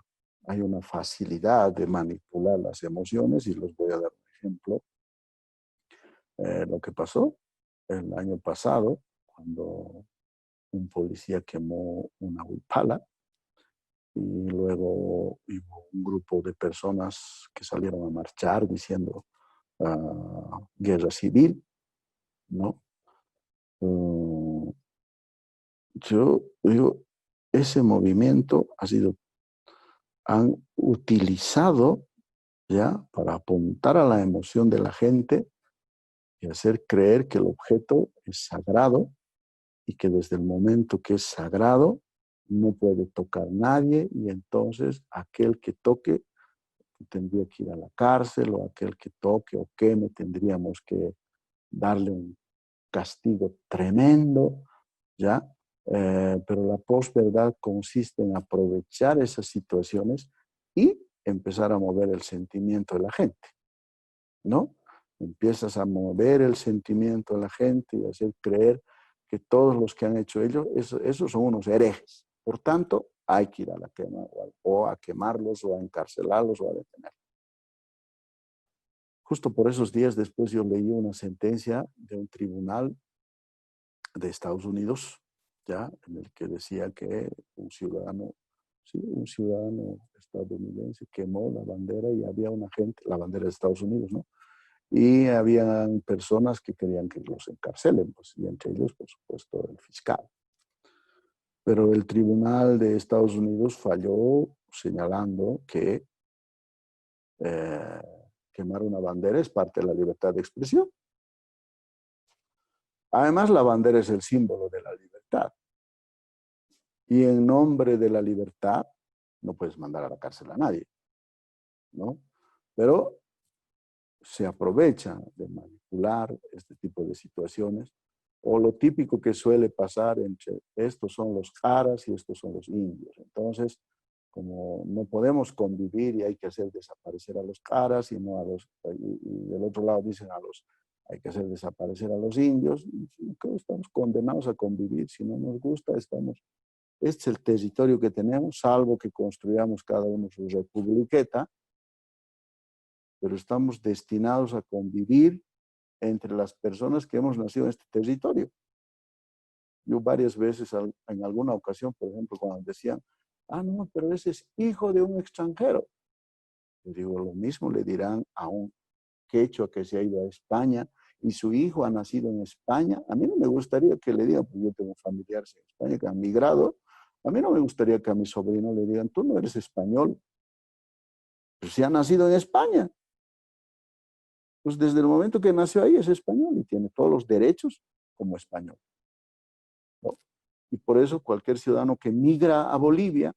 [SPEAKER 1] hay una facilidad de manipular las emociones, y les voy a dar un ejemplo. Lo que pasó el año pasado, cuando un policía quemó una huipala, y luego hubo un grupo de personas que salieron a marchar diciendo guerra civil, ¿no? Yo digo, ese movimiento han utilizado ya para apuntar a la emoción de la gente y hacer creer que el objeto es sagrado, y que desde el momento que es sagrado no puede tocar nadie, y entonces aquel que toque tendría que ir a la cárcel, o aquel que toque o queme tendríamos que darle un castigo tremendo, ¿ya? Pero la posverdad consiste en aprovechar esas situaciones y empezar a mover el sentimiento de la gente, ¿no? Empiezas a mover el sentimiento de la gente y hacer creer que todos los que han hecho ello, esos son unos herejes. Por tanto, hay que ir a la quema, o a quemarlos, o a encarcelarlos, o a detenerlos. Justo por esos días después yo leí una sentencia de un tribunal de Estados Unidos, ya, en el que decía que un ciudadano, sí, un ciudadano estadounidense quemó la bandera, y había una gente, la bandera de Estados Unidos, ¿no? Y habían personas que querían que los encarcelen, pues, y entre ellos, por supuesto, el fiscal. Pero el tribunal de Estados Unidos falló señalando que quemar una bandera es parte de la libertad de expresión. Además, la bandera es el símbolo de la libertad. Y en nombre de la libertad no puedes mandar a la cárcel a nadie, ¿no? Pero se aprovecha de manipular este tipo de situaciones, o lo típico que suele pasar entre estos son los jaras y estos son los indios. Entonces, como no podemos convivir y hay que hacer desaparecer a los jaras, y no a los, y del otro lado dicen hay que hacer desaparecer a los indios, y creo que estamos condenados a convivir. Si no nos gusta, este es el territorio que tenemos, salvo que construyamos cada uno su republiqueta, pero estamos destinados a convivir entre las personas que hemos nacido en este territorio. Yo varias veces, en alguna ocasión, por ejemplo, cuando decían, no, pero ese es hijo de un extranjero. Le digo, lo mismo le dirán a un quechua que se ha ido a España y su hijo ha nacido en España. A mí no me gustaría que le digan, porque yo tengo familiares en España que han migrado, a mí no me gustaría que a mi sobrino le digan, tú no eres español, pero si ha nacido en España. Pues desde el momento que nació ahí es español y tiene todos los derechos como español, ¿no? Y por eso cualquier ciudadano que migra a Bolivia,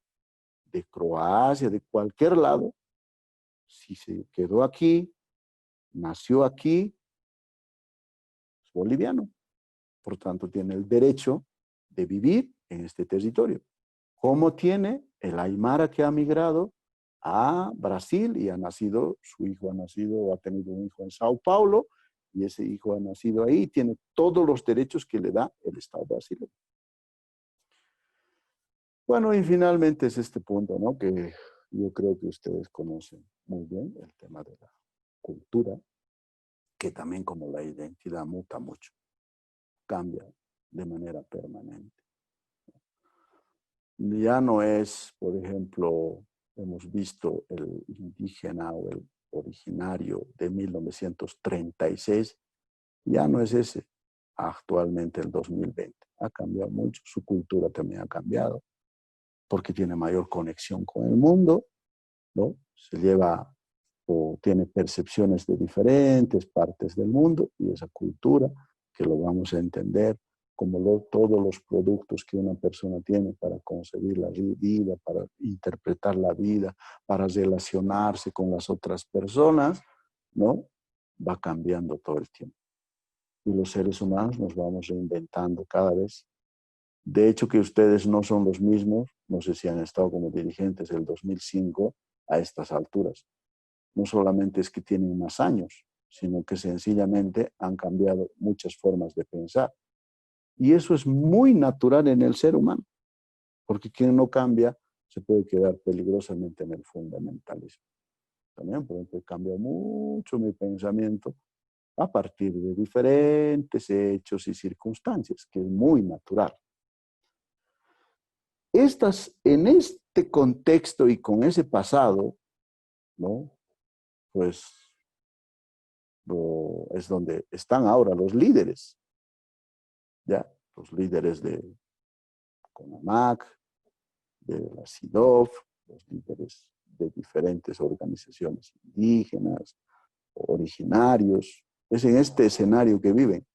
[SPEAKER 1] de Croacia, de cualquier lado, si se quedó aquí, nació aquí, es boliviano. Por tanto, tiene el derecho de vivir en este territorio. Como tiene el aymara que ha migrado a Brasil y su hijo ha nacido o ha tenido un hijo en Sao Paulo, y ese hijo ha nacido ahí y tiene todos los derechos que le da el Estado brasileño. Bueno, y finalmente es este punto, ¿no? Que yo creo que ustedes conocen muy bien, el tema de la cultura, que también como la identidad muta mucho, cambia de manera permanente. Ya no es, por ejemplo, hemos visto el indígena o el originario de 1936, ya no es ese actualmente el 2020. Ha cambiado mucho, su cultura también ha cambiado, porque tiene mayor conexión con el mundo, ¿no? Se lleva o tiene percepciones de diferentes partes del mundo y esa cultura, que lo vamos a entender como todos los productos que una persona tiene para concebir la vida, para interpretar la vida, para relacionarse con las otras personas, ¿no? Va cambiando todo el tiempo. Y los seres humanos nos vamos reinventando cada vez. De hecho, que ustedes no son los mismos, no sé si han estado como dirigentes del 2005 a estas alturas. No solamente es que tienen más años, sino que sencillamente han cambiado muchas formas de pensar. Y eso es muy natural en el ser humano, porque quien no cambia se puede quedar peligrosamente en el fundamentalismo. También, por ejemplo, he cambiado mucho mi pensamiento a partir de diferentes hechos y circunstancias, que es muy natural. En este contexto y con ese pasado, ¿no? Pues es donde están ahora los líderes, ¿ya? Los líderes de CONAMAC, de la CIDOF, los líderes de diferentes organizaciones indígenas, originarios. Es en este escenario que viven.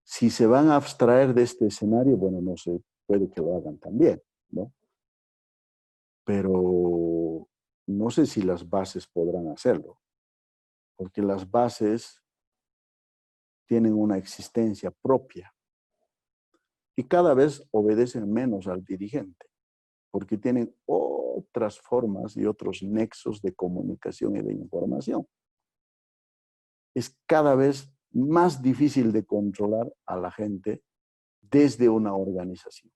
[SPEAKER 1] Si se van a abstraer de este escenario, bueno, no sé, puede que lo hagan también, ¿no? Pero no sé si las bases podrán hacerlo, porque las bases tienen una existencia propia y cada vez obedecen menos al dirigente, porque tienen otras formas y otros nexos de comunicación y de información. Es cada vez más difícil de controlar a la gente desde una organización.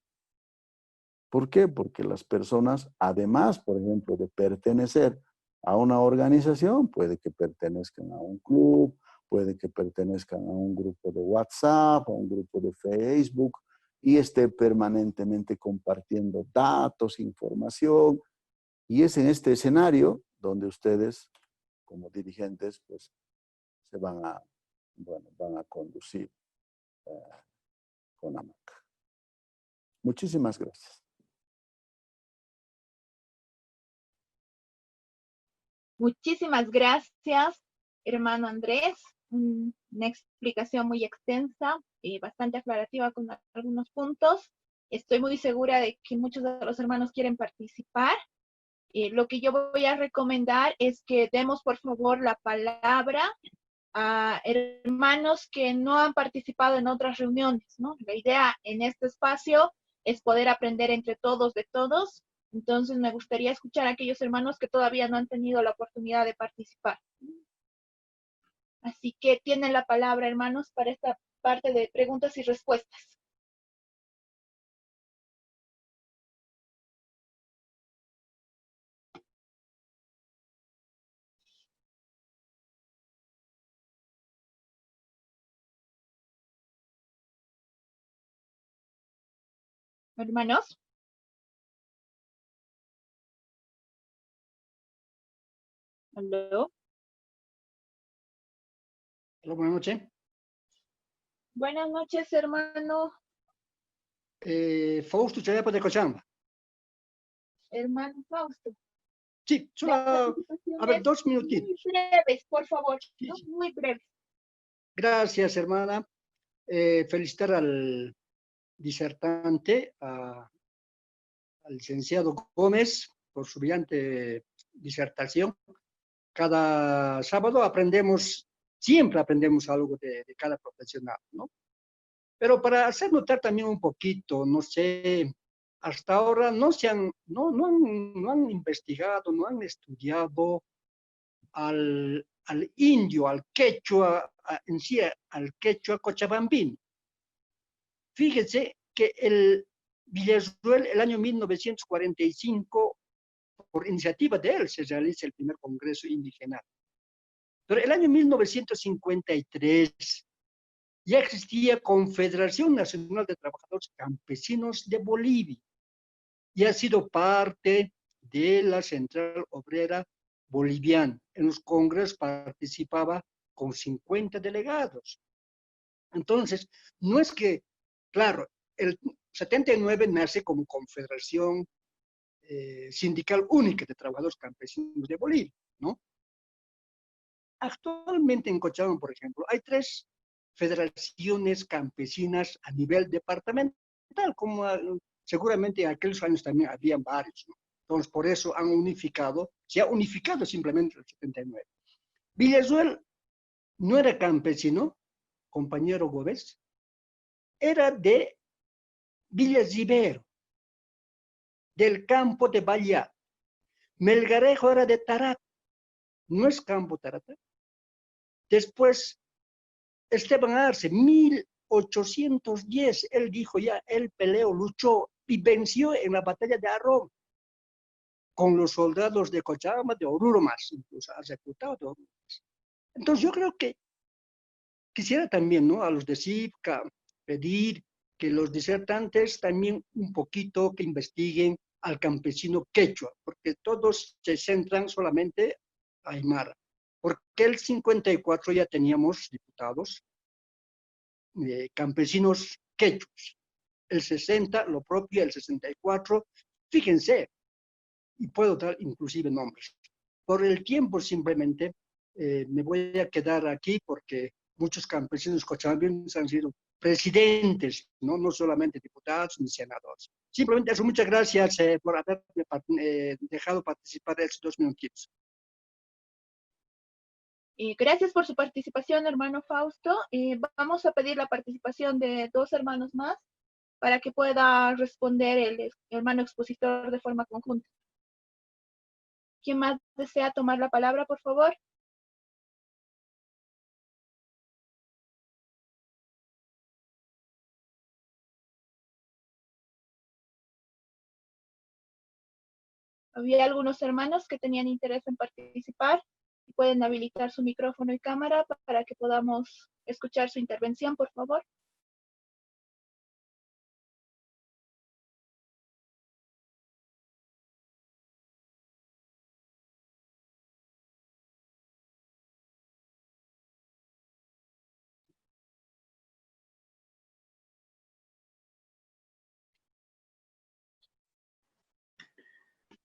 [SPEAKER 1] ¿Por qué? Porque las personas, además, por ejemplo, de pertenecer a una organización, puede que pertenezcan a un club, puede que pertenezcan a un grupo de WhatsApp, a un grupo de Facebook, y esté permanentemente compartiendo datos, información. Y es en este escenario donde ustedes, como dirigentes, pues se van a conducir con AMAC. Muchísimas gracias.
[SPEAKER 2] Muchísimas gracias, hermano Andrés. Una explicación muy extensa y bastante aclarativa con algunos puntos. Estoy muy segura de que muchos de los hermanos quieren participar. Lo que yo voy a recomendar es que demos, por favor, la palabra a hermanos que no han participado en otras reuniones, ¿no? La idea en este espacio es poder aprender entre todos de todos. Entonces me gustaría escuchar a aquellos hermanos que todavía no han tenido la oportunidad de participar. Así que tienen la palabra, hermanos, para esta parte de preguntas y respuestas. Hermanos. ¿Aló?
[SPEAKER 4] Hola, buenas noches.
[SPEAKER 2] Buenas noches, hermano.
[SPEAKER 4] Fausto Chayapo de Cochabamba.
[SPEAKER 2] Hermano Fausto.
[SPEAKER 4] Sí, solo, a ver, 2 minutitos.
[SPEAKER 2] Muy breves, por favor, ¿no?
[SPEAKER 4] Sí.
[SPEAKER 2] Muy breves.
[SPEAKER 4] Gracias, hermana. Felicitar al disertante, al licenciado Gómez, por su brillante disertación. Cada sábado siempre aprendemos algo de cada profesional, ¿no? Pero para hacer notar también un poquito, no sé, hasta ahora no han investigado, no han estudiado al indio, al quechua, en sí, al quechua cochabambino. Fíjense que el Villasuel, el año 1945, por iniciativa de él, se realiza el primer congreso indígena. Pero el año 1953 ya existía Confederación Nacional de Trabajadores Campesinos de Bolivia y ha sido parte de la Central Obrera Boliviana. En los congresos participaba con 50 delegados. Entonces, no es que, claro, el 79 nace como Confederación Sindical Única de Trabajadores Campesinos de Bolivia, ¿no? Actualmente en Cochabamba, por ejemplo, hay 3 federaciones campesinas a nivel departamental, como seguramente en aquellos años también habían varios, ¿no? Entonces, por eso han unificado, se ha unificado simplemente el 79. Villasuel no era campesino, compañero Gómez, era de Villa Rivero, del campo de Vallá. Melgarejo era de Tarata, no es campo Tarata. Después, Esteban Arce, 1810, él dijo ya, él peleó, luchó y venció en la batalla de Arrón con los soldados de Cochabamba, de Oruro más, incluso ha reclutado de Oruro más. Entonces yo creo que quisiera también, ¿no?, a los de CIPCA pedir que los disertantes también un poquito que investiguen al campesino quechua, porque todos se centran solamente a Aymara. Porque el 54 ya teníamos diputados campesinos quechuas. El 60, lo propio, el 64, fíjense, y puedo dar inclusive nombres. Por el tiempo simplemente me voy a quedar aquí porque muchos campesinos cochabambinos han sido presidentes, no solamente diputados ni senadores. Simplemente eso, muchas gracias por haberme dejado participar estos 2 minutitos.
[SPEAKER 2] Gracias por su participación, hermano Fausto. Vamos a pedir la participación de 2 hermanos más para que pueda responder el hermano expositor de forma conjunta. ¿Quién más desea tomar la palabra, por favor? Había algunos hermanos que tenían interés en participar. Pueden habilitar su micrófono y cámara para que podamos escuchar su intervención, por favor.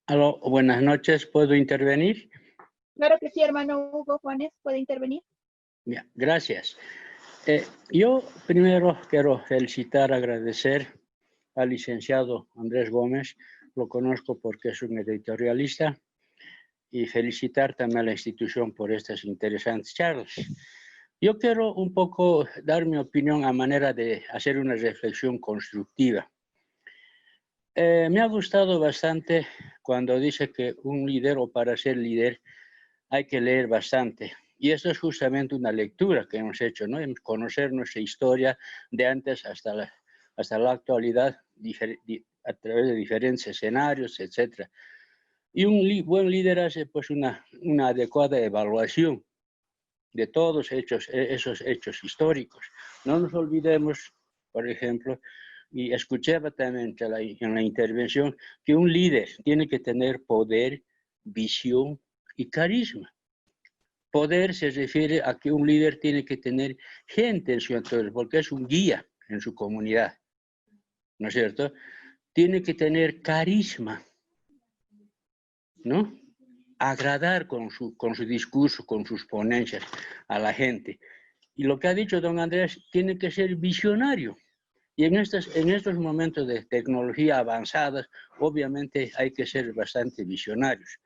[SPEAKER 5] Aló, buenas noches, ¿puedo intervenir?
[SPEAKER 2] Claro que sí, hermano Hugo Juanes, puede intervenir.
[SPEAKER 5] Bien, gracias. Yo primero quiero felicitar, agradecer al licenciado Andrés Gómez, lo conozco porque es un editorialista, y felicitar también a la institución por estas interesantes charlas. Yo quiero un poco dar mi opinión a manera de hacer una reflexión constructiva. Me ha gustado bastante cuando dice que un líder, o para ser líder, hay que leer bastante. Y esto es justamente una lectura que hemos hecho, ¿no? Conocer nuestra historia de antes hasta la actualidad, a través de diferentes escenarios, etc. Y un buen líder hace pues una adecuada evaluación de todos esos hechos históricos. No nos olvidemos, por ejemplo, y escuchaba también en la intervención, que un líder tiene que tener poder, visión y carisma. Poder se refiere a que un líder tiene que tener gente en su entorno, porque es un guía en su comunidad, ¿no es cierto? Tiene que tener carisma, ¿no? Agradar con su discurso, con sus ponencias a la gente. Y lo que ha dicho don Andrés, tiene que ser visionario. Y en estos momentos de tecnología avanzada, obviamente hay que ser bastante visionarios.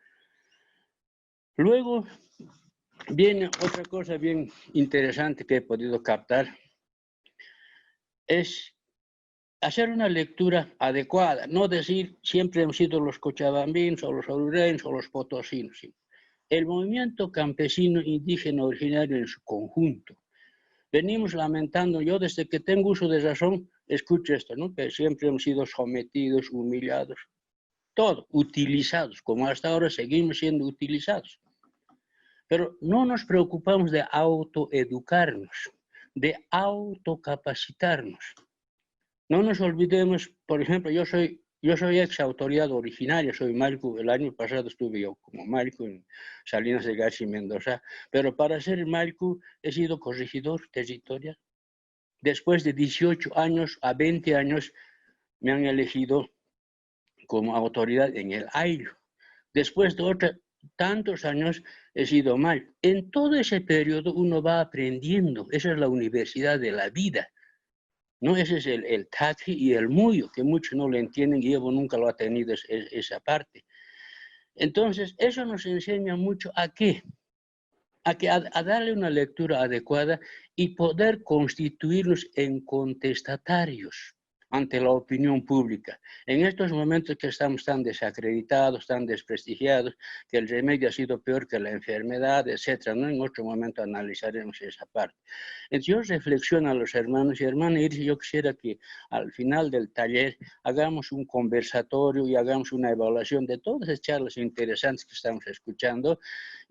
[SPEAKER 5] Luego viene otra cosa bien interesante que he podido captar, es hacer una lectura adecuada, no decir siempre hemos sido los cochabambinos o los orureños o los potosinos. ¿Sí? el movimiento campesino indígena originario en su conjunto. Venimos lamentando, yo desde que tengo uso de razón, escucho esto, ¿no? Que siempre hemos sido sometidos, humillados, todo, utilizados, como hasta ahora seguimos siendo utilizados. Pero no nos preocupamos de autoeducarnos, de autocapacitarnos. No nos olvidemos, por ejemplo, yo soy ex autoridad originaria, soy médico, el año pasado estuve yo como médico en Salinas de García y Mendoza, pero para ser médico he sido corregidor territorial. Después de 18 años a 20 años me han elegido como autoridad en el AILO. Después de tantos años he sido mal. En todo ese periodo uno va aprendiendo. Esa es la universidad de la vida. ¿No? Ese es el taqui y el muyo, que muchos no lo entienden y Evo nunca lo ha tenido esa parte. Entonces, eso nos enseña mucho a qué. A darle una lectura adecuada y poder constituirnos en contestatarios ante la opinión pública. En estos momentos que estamos tan desacreditados, tan desprestigiados, que el remedio ha sido peor que la enfermedad, etc., ¿no? En otro momento analizaremos esa parte. Entonces yo reflexiono a los hermanos y hermanas, y yo quisiera que al final del taller hagamos un conversatorio y hagamos una evaluación de todas las charlas interesantes que estamos escuchando,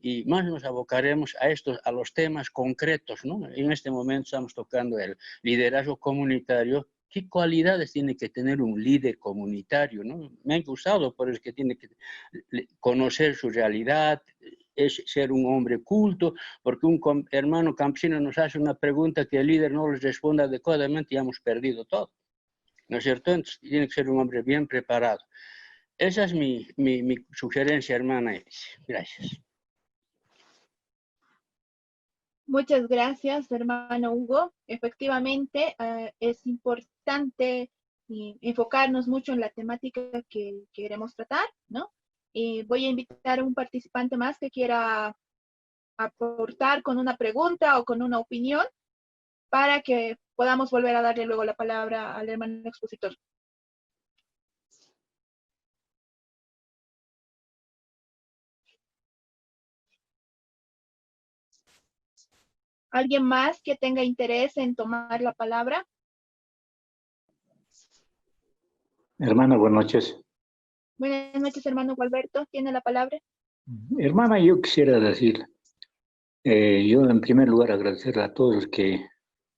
[SPEAKER 5] y más nos abocaremos a los temas concretos, ¿no? En este momento estamos tocando el liderazgo comunitario. ¿Qué cualidades tiene que tener un líder comunitario, ¿no? Me han gustado, por eso que tiene que conocer su realidad, es ser un hombre culto, porque un hermano campesino nos hace una pregunta que el líder no les responde adecuadamente y hemos perdido todo, ¿no es cierto? Entonces tiene que ser un hombre bien preparado. Esa es mi sugerencia, hermana Iris. Gracias.
[SPEAKER 2] Muchas gracias, hermano Hugo. Efectivamente, es importante enfocarnos mucho en la temática que queremos tratar, ¿no? Voy a invitar a un participante más que quiera aportar con una pregunta o con una opinión para que podamos volver a darle luego la palabra al hermano expositor. ¿Alguien más que tenga interés en tomar la palabra?
[SPEAKER 6] Hermana, buenas noches.
[SPEAKER 2] Buenas noches, hermano Gualberto. ¿Tiene la palabra?
[SPEAKER 6] Hermana, yo quisiera decir, yo en primer lugar agradecerle a todos los que,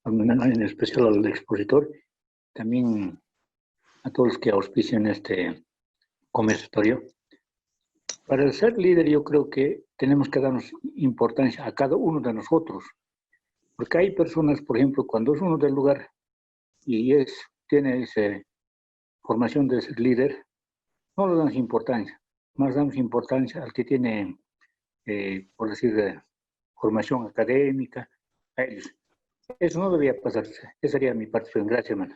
[SPEAKER 6] en especial al expositor, también a todos los que auspician este conversatorio. Para ser líder yo creo que tenemos que darnos importancia a cada uno de nosotros, porque hay personas, por ejemplo, cuando es uno del lugar y tiene esa formación de ser líder, no le damos importancia, más damos importancia al que tiene, por decir, formación académica, a ellos. Eso no debería pasarse. Esa sería mi participación. Gracias, hermano.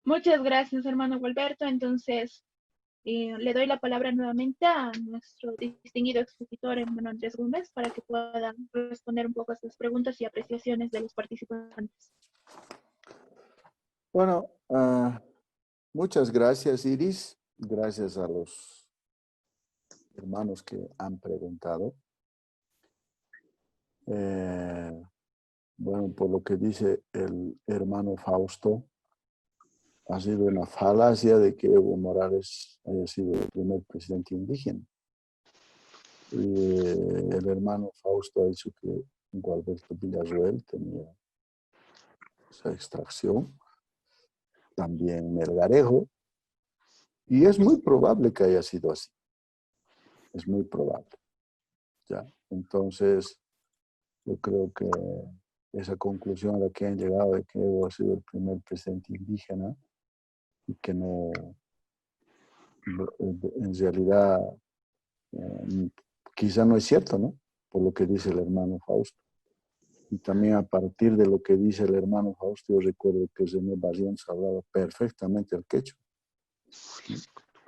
[SPEAKER 2] Muchas gracias, hermano Gualberto. Entonces, le doy la palabra nuevamente a nuestro distinguido expositor, hermano Andrés Gómez, para que pueda responder un poco a estas preguntas y apreciaciones de los participantes.
[SPEAKER 1] Bueno, muchas gracias, Iris. Gracias a los hermanos que han preguntado. Bueno, por lo que dice el hermano Fausto, ha sido una falacia de que Evo Morales haya sido el primer presidente indígena. Y el hermano Fausto ha dicho que Gualberto Villarroel tenía esa extracción, también Melgarejo, y es muy probable que haya sido así. Es muy probable. ¿Ya? Entonces, yo creo que esa conclusión a la que han llegado de que Evo ha sido el primer presidente indígena y que no, en realidad, quizá no es cierto, ¿no? Por lo que dice el hermano Fausto. Y también a partir de lo que dice el hermano Fausto, yo recuerdo que René Barrientos hablaba perfectamente el quechua.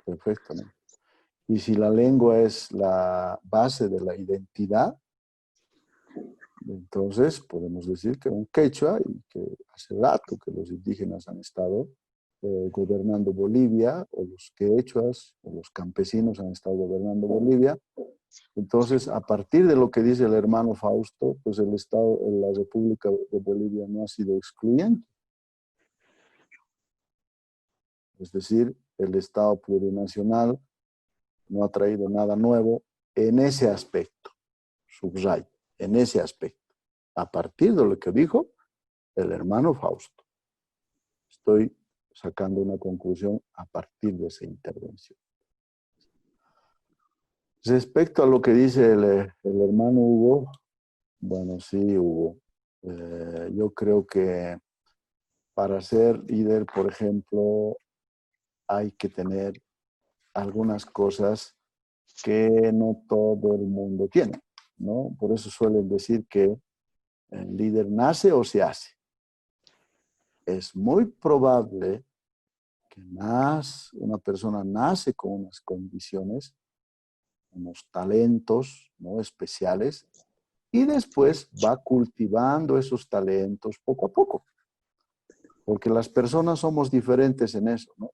[SPEAKER 1] Perfectamente. Y si la lengua es la base de la identidad, entonces podemos decir que un quechua, y que hace rato que los indígenas han estado gobernando Bolivia, o los quechuas, o los campesinos han estado gobernando Bolivia. Entonces, a partir de lo que dice el hermano Fausto, pues el Estado, la República de Bolivia no ha sido excluyente. Es decir, el Estado plurinacional no ha traído nada nuevo en ese aspecto, subrayo, en ese aspecto. A partir de lo que dijo el hermano Fausto. Estoy sacando una conclusión a partir de esa intervención. Respecto a lo que dice el hermano Hugo, bueno, sí, Hugo, yo creo que para ser líder, por ejemplo, hay que tener algunas cosas que no todo el mundo tiene, ¿no? Por eso suelen decir que el líder nace o se hace. Es muy probable que una persona nace con unas condiciones, unos talentos, ¿no?, especiales, y después va cultivando esos talentos poco a poco. Porque las personas somos diferentes en eso, ¿no?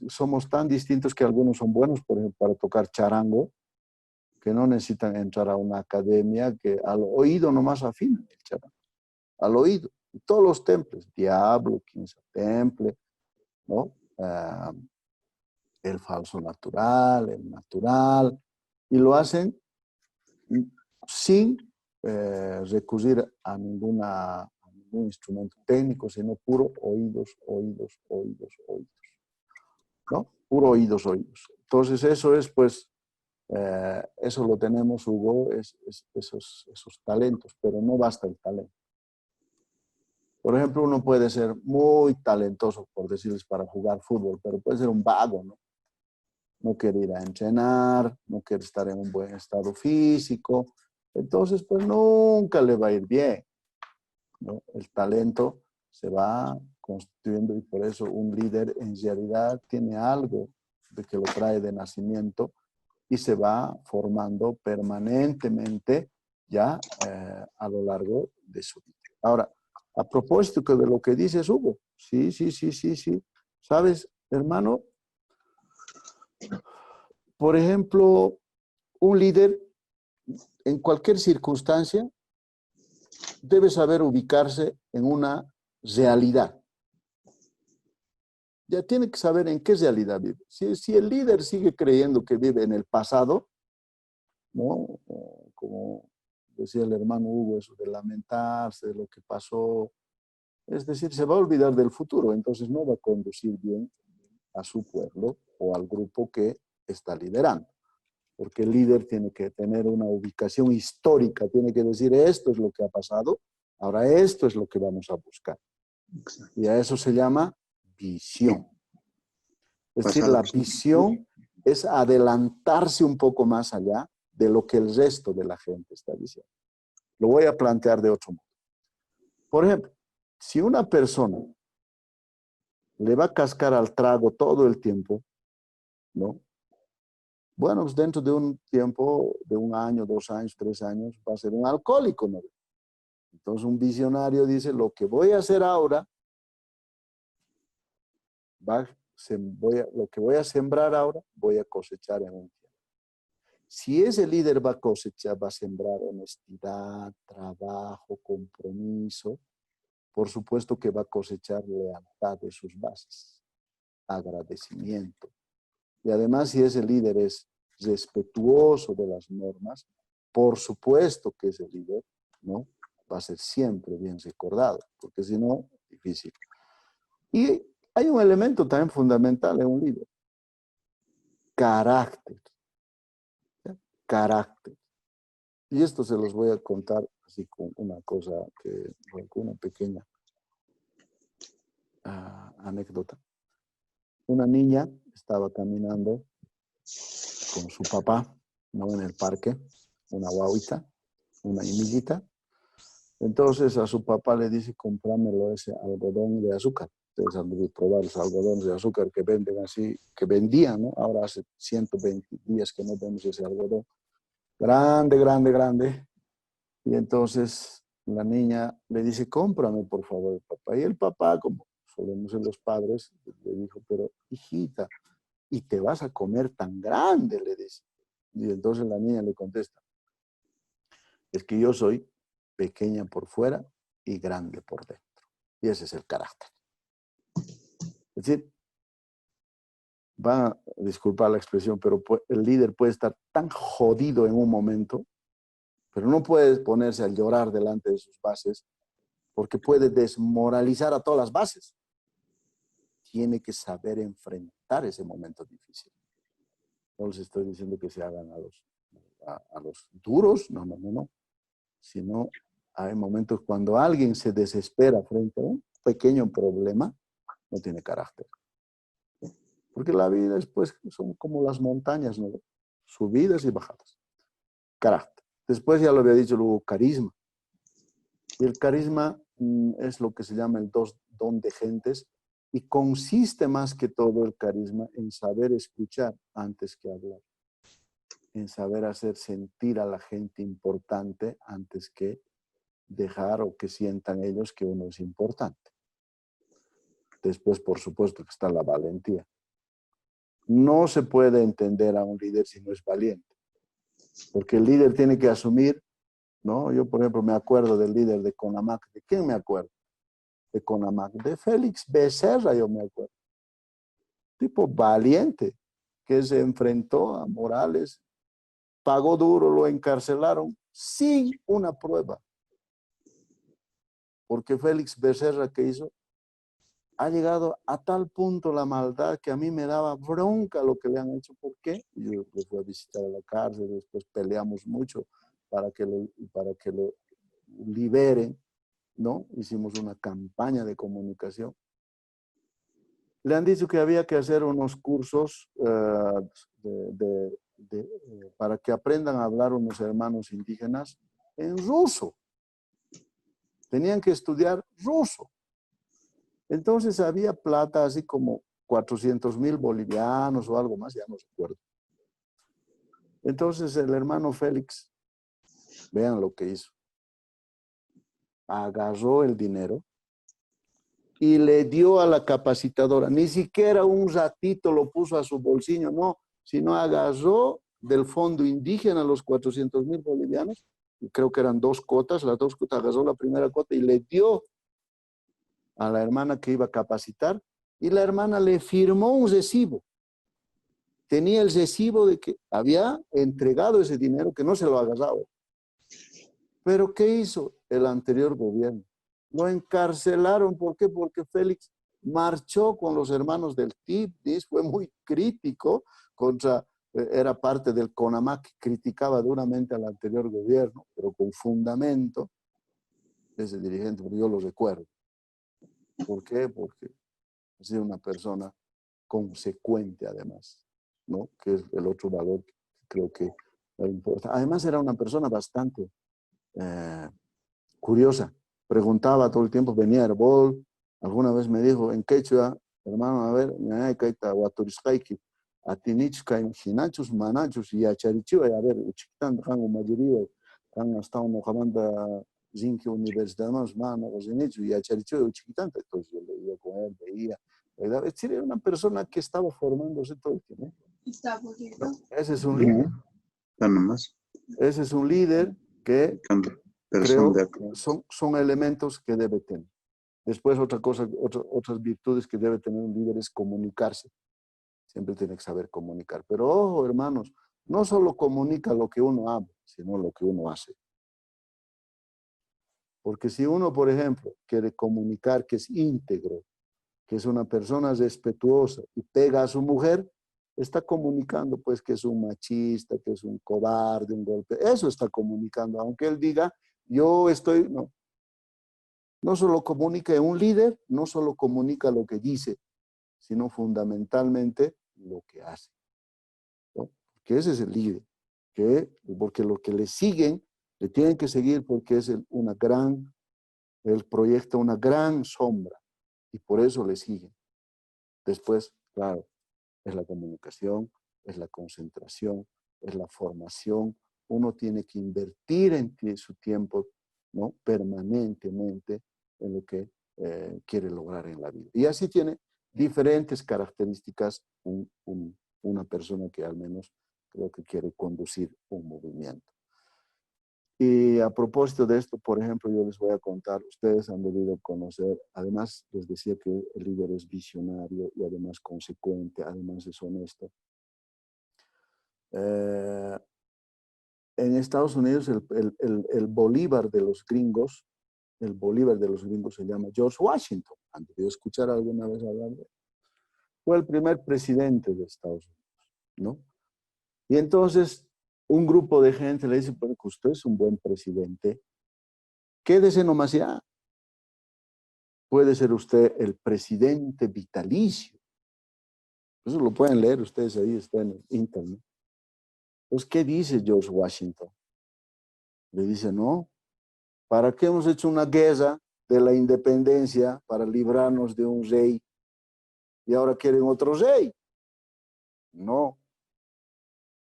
[SPEAKER 1] Somos tan distintos que algunos son buenos, por ejemplo, para tocar charango, que no necesitan entrar a una academia, que al oído nomás afinan el charango. Al oído. Y todos los templos, diablo, quince temple, ¿no? El falso natural, el natural, y lo hacen sin recurrir a ningún instrumento técnico, sino puro oídos, oídos, oídos, oídos, ¿no? Puro oídos, oídos. Entonces eso es, pues, eso lo tenemos, Hugo, esos talentos, pero no basta el talento. Por ejemplo, uno puede ser muy talentoso, por decirles, para jugar fútbol, pero puede ser un vago, ¿no? No quiere ir a entrenar, no quiere estar en un buen estado físico. Entonces, pues nunca le va a ir bien, ¿no? El talento se va constituyendo y por eso un líder en realidad tiene algo de que lo trae de nacimiento y se va formando permanentemente ya a lo largo de su vida. Ahora, a propósito de lo que dices, Hugo, sí. ¿Sabes, hermano? Por ejemplo, un líder en cualquier circunstancia debe saber ubicarse en una realidad. Ya tiene que saber en qué realidad vive. Si el líder sigue creyendo que vive en el pasado, ¿no? Como decía el hermano Hugo, eso de lamentarse de lo que pasó, es decir, se va a olvidar del futuro, entonces no va a conducir bien a su pueblo o al grupo que está liderando. Porque el líder tiene que tener una ubicación histórica, tiene que decir, esto es lo que ha pasado, ahora esto es lo que vamos a buscar. Exacto. Y a eso se llama visión. Es decir, la visión es adelantarse un poco más allá de lo que el resto de la gente está diciendo. Lo voy a plantear de otro modo. Por ejemplo, si una persona le va a cascar al trago todo el tiempo, ¿no? Bueno, pues dentro de un tiempo, de 1 año, 2 años, 3 años, va a ser un alcohólico, ¿no? Entonces un visionario dice, lo que voy a hacer ahora, lo que voy a sembrar ahora, voy a cosechar en un tiempo. Si ese líder va a cosechar, va a sembrar honestidad, trabajo, compromiso, por supuesto que va a cosechar lealtad de sus bases, agradecimiento. Y además, si ese líder es respetuoso de las normas, por supuesto que ese líder, ¿no?, va a ser siempre bien recordado, porque si no, difícil. Y hay un elemento también fundamental en un líder. Carácter. ¿Sí? Carácter. Y esto se los voy a contar así con una cosa, con una pequeña anécdota. Una niña estaba caminando con su papá, ¿no?, en el parque, una guaguita, una imillita. Entonces a su papá le dice, comprámelo ese algodón de azúcar. Ustedes han de probar los algodones de azúcar que venden así, que vendían, ¿no? Ahora hace 120 días que no vemos ese algodón. Grande, grande, grande. Y entonces la niña le dice, cómprame por favor el papá. Y el papá, como solemos ser los padres, le dijo, pero hijita, ¿y te vas a comer tan grande? Le dice. Y entonces la niña le contesta, es que yo soy pequeña por fuera y grande por dentro. Y ese es el carácter. Es decir, van a disculpar la expresión, pero el líder puede estar tan jodido en un momento, pero no puede ponerse a llorar delante de sus bases, porque puede desmoralizar a todas las bases. Tiene que saber enfrentar ese momento difícil. No les estoy diciendo que se hagan a los duros, no. Sino hay momentos cuando alguien se desespera frente a un pequeño problema, no tiene carácter. Porque la vida después son como las montañas, ¿no? Subidas y bajadas. Carácter. Después ya lo había dicho luego, carisma. Y el carisma es lo que se llama el don de gentes y consiste más que todo el carisma en saber escuchar antes que hablar. En saber hacer sentir a la gente importante antes que dejar o que sientan ellos que uno es importante. Después, por supuesto, que está la valentía. No se puede entender a un líder si no es valiente, porque el líder tiene que asumir, ¿no? Yo, por ejemplo, me acuerdo del líder de CONAMAC. ¿De quién me acuerdo? De CONAMAC. De Félix Becerra, yo me acuerdo. Tipo valiente, que se enfrentó a Morales, pagó duro, lo encarcelaron sin una prueba. Porque Félix Becerra, ¿qué hizo? Ha llegado a tal punto la maldad que a mí me daba bronca lo que le han hecho. ¿Por qué? Yo lo fui a visitar a la cárcel, después peleamos mucho para que lo liberen, ¿no? Hicimos una campaña de comunicación. Le han dicho que había que hacer unos cursos para que aprendan a hablar unos hermanos indígenas en ruso. Tenían que estudiar ruso. Entonces había plata así como 400,000 bolivianos o algo más, ya no recuerdo. Entonces el hermano Félix, vean lo que hizo. Agarró el dinero y le dio a la capacitadora. Ni siquiera un ratito lo puso a su bolsillo, no, sino agarró del fondo indígena los 400,000 bolivianos, y creo que eran 2 cotas, las 2 cotas, agarró la primera cota y le dio a la hermana que iba a capacitar, y la hermana le firmó un recibo. Tenía el recibo de que había entregado ese dinero, que no se lo agarraba. Pero ¿qué hizo el anterior gobierno? Lo encarcelaron. ¿Por qué? Porque Félix marchó con los hermanos del TIPDIS, fue muy crítico era parte del CONAMAC, que criticaba duramente al anterior gobierno, pero con fundamento, ese dirigente, porque yo lo recuerdo. ¿Por qué? Porque ha sido una persona consecuente además, ¿no? Que es el otro valor que creo que importa. Además era una persona bastante curiosa. Preguntaba todo el tiempo, venía a Herbol, alguna vez me dijo en quechua, hermano, a ver, hinachos, manachos y acharichiva, a ver, uchiquitán, jango mayoría, han estado mojamanda zinque universidad más, mano, y acharichiva, uchiquitán, entonces yo leía con él, veía, ¿verdad? Es decir, era una persona que estaba formándose todo el tiempo. Ese es un líder. Ese es un líder que creo son elementos que debe tener. Después otras virtudes que debe tener un líder es comunicarse. Siempre tiene que saber comunicar. Pero ojo, hermanos, no solo comunica lo que uno habla, sino lo que uno hace. Porque si uno, por ejemplo, quiere comunicar que es íntegro, que es una persona respetuosa y pega a su mujer, está comunicando pues que es un machista, que es un cobarde, un golpe. Eso está comunicando, aunque él diga, yo estoy, no. No solo comunica un líder, no solo comunica lo que dice, sino fundamentalmente lo que hace, ¿no? Que ese es el líder, porque lo que le siguen, le tienen que seguir porque es él proyecta una gran sombra y por eso le siguen. Después, claro, es la comunicación, es la concentración, es la formación. Uno tiene que invertir en su tiempo ¿no? Permanentemente en lo que quiere lograr en la vida. Y así tiene diferentes características una persona que al menos creo que quiere conducir un movimiento. Y a propósito de esto, por ejemplo, yo les voy a contar, ustedes han debido conocer, además les decía que el líder es visionario y además consecuente, además es honesto. En Estados Unidos el Bolívar de los gringos, el Bolívar de los gringos se llama George Washington. ¿Han debido escuchar alguna vez hablar de él? Fue el primer presidente de Estados Unidos, ¿no? Y entonces un grupo de gente le dice, pues que usted es un buen presidente, quédese nomás ya. Puede ser usted el presidente vitalicio. Eso lo pueden leer ustedes ahí, está en el internet. Entonces, ¿qué dice George Washington? Le dice, no, ¿para qué hemos hecho una guerra de la independencia para librarnos de un rey y ahora quieren otro rey? No,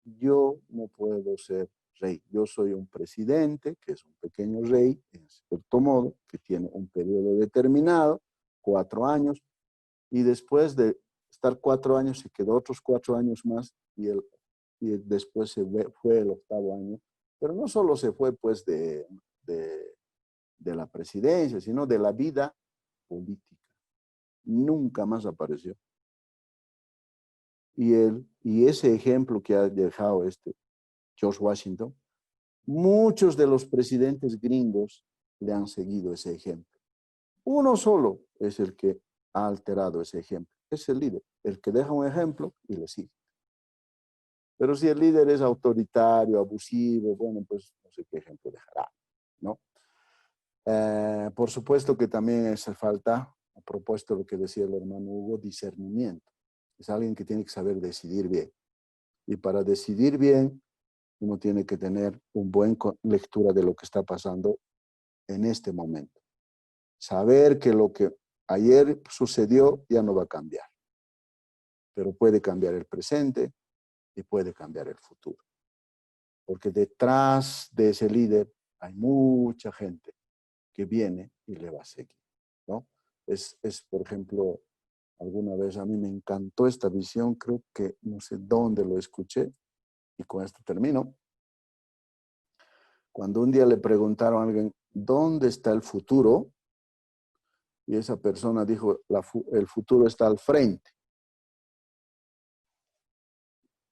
[SPEAKER 1] yo no puedo ser rey. Yo soy un presidente, que es un pequeño rey, en cierto modo, que tiene un periodo determinado, 4 años, y después de estar 4 años se quedó otros 4 años más y después fue el 8º año. Pero no solo se fue pues de la presidencia, sino de la vida política. Nunca más apareció. Y ese ejemplo que ha dejado George Washington, muchos de los presidentes gringos le han seguido ese ejemplo. Uno solo es el que ha alterado ese ejemplo. Es el líder, el que deja un ejemplo y le sigue. Pero si el líder es autoritario, abusivo, bueno, pues no sé qué ejemplo dejará, ¿no? Por supuesto que también hace falta, a propósito de lo que decía el hermano Hugo, discernimiento. Es alguien que tiene que saber decidir bien. Y para decidir bien, uno tiene que tener una buena lectura de lo que está pasando en este momento. Saber que lo que ayer sucedió ya no va a cambiar. Pero puede cambiar el presente y puede cambiar el futuro. Porque detrás de ese líder hay mucha gente que viene y le va a seguir, ¿no? Por ejemplo, alguna vez a mí me encantó esta visión, creo que no sé dónde lo escuché, y con esto termino. Cuando un día le preguntaron a alguien, ¿dónde está el futuro? Y esa persona dijo, el futuro está al frente.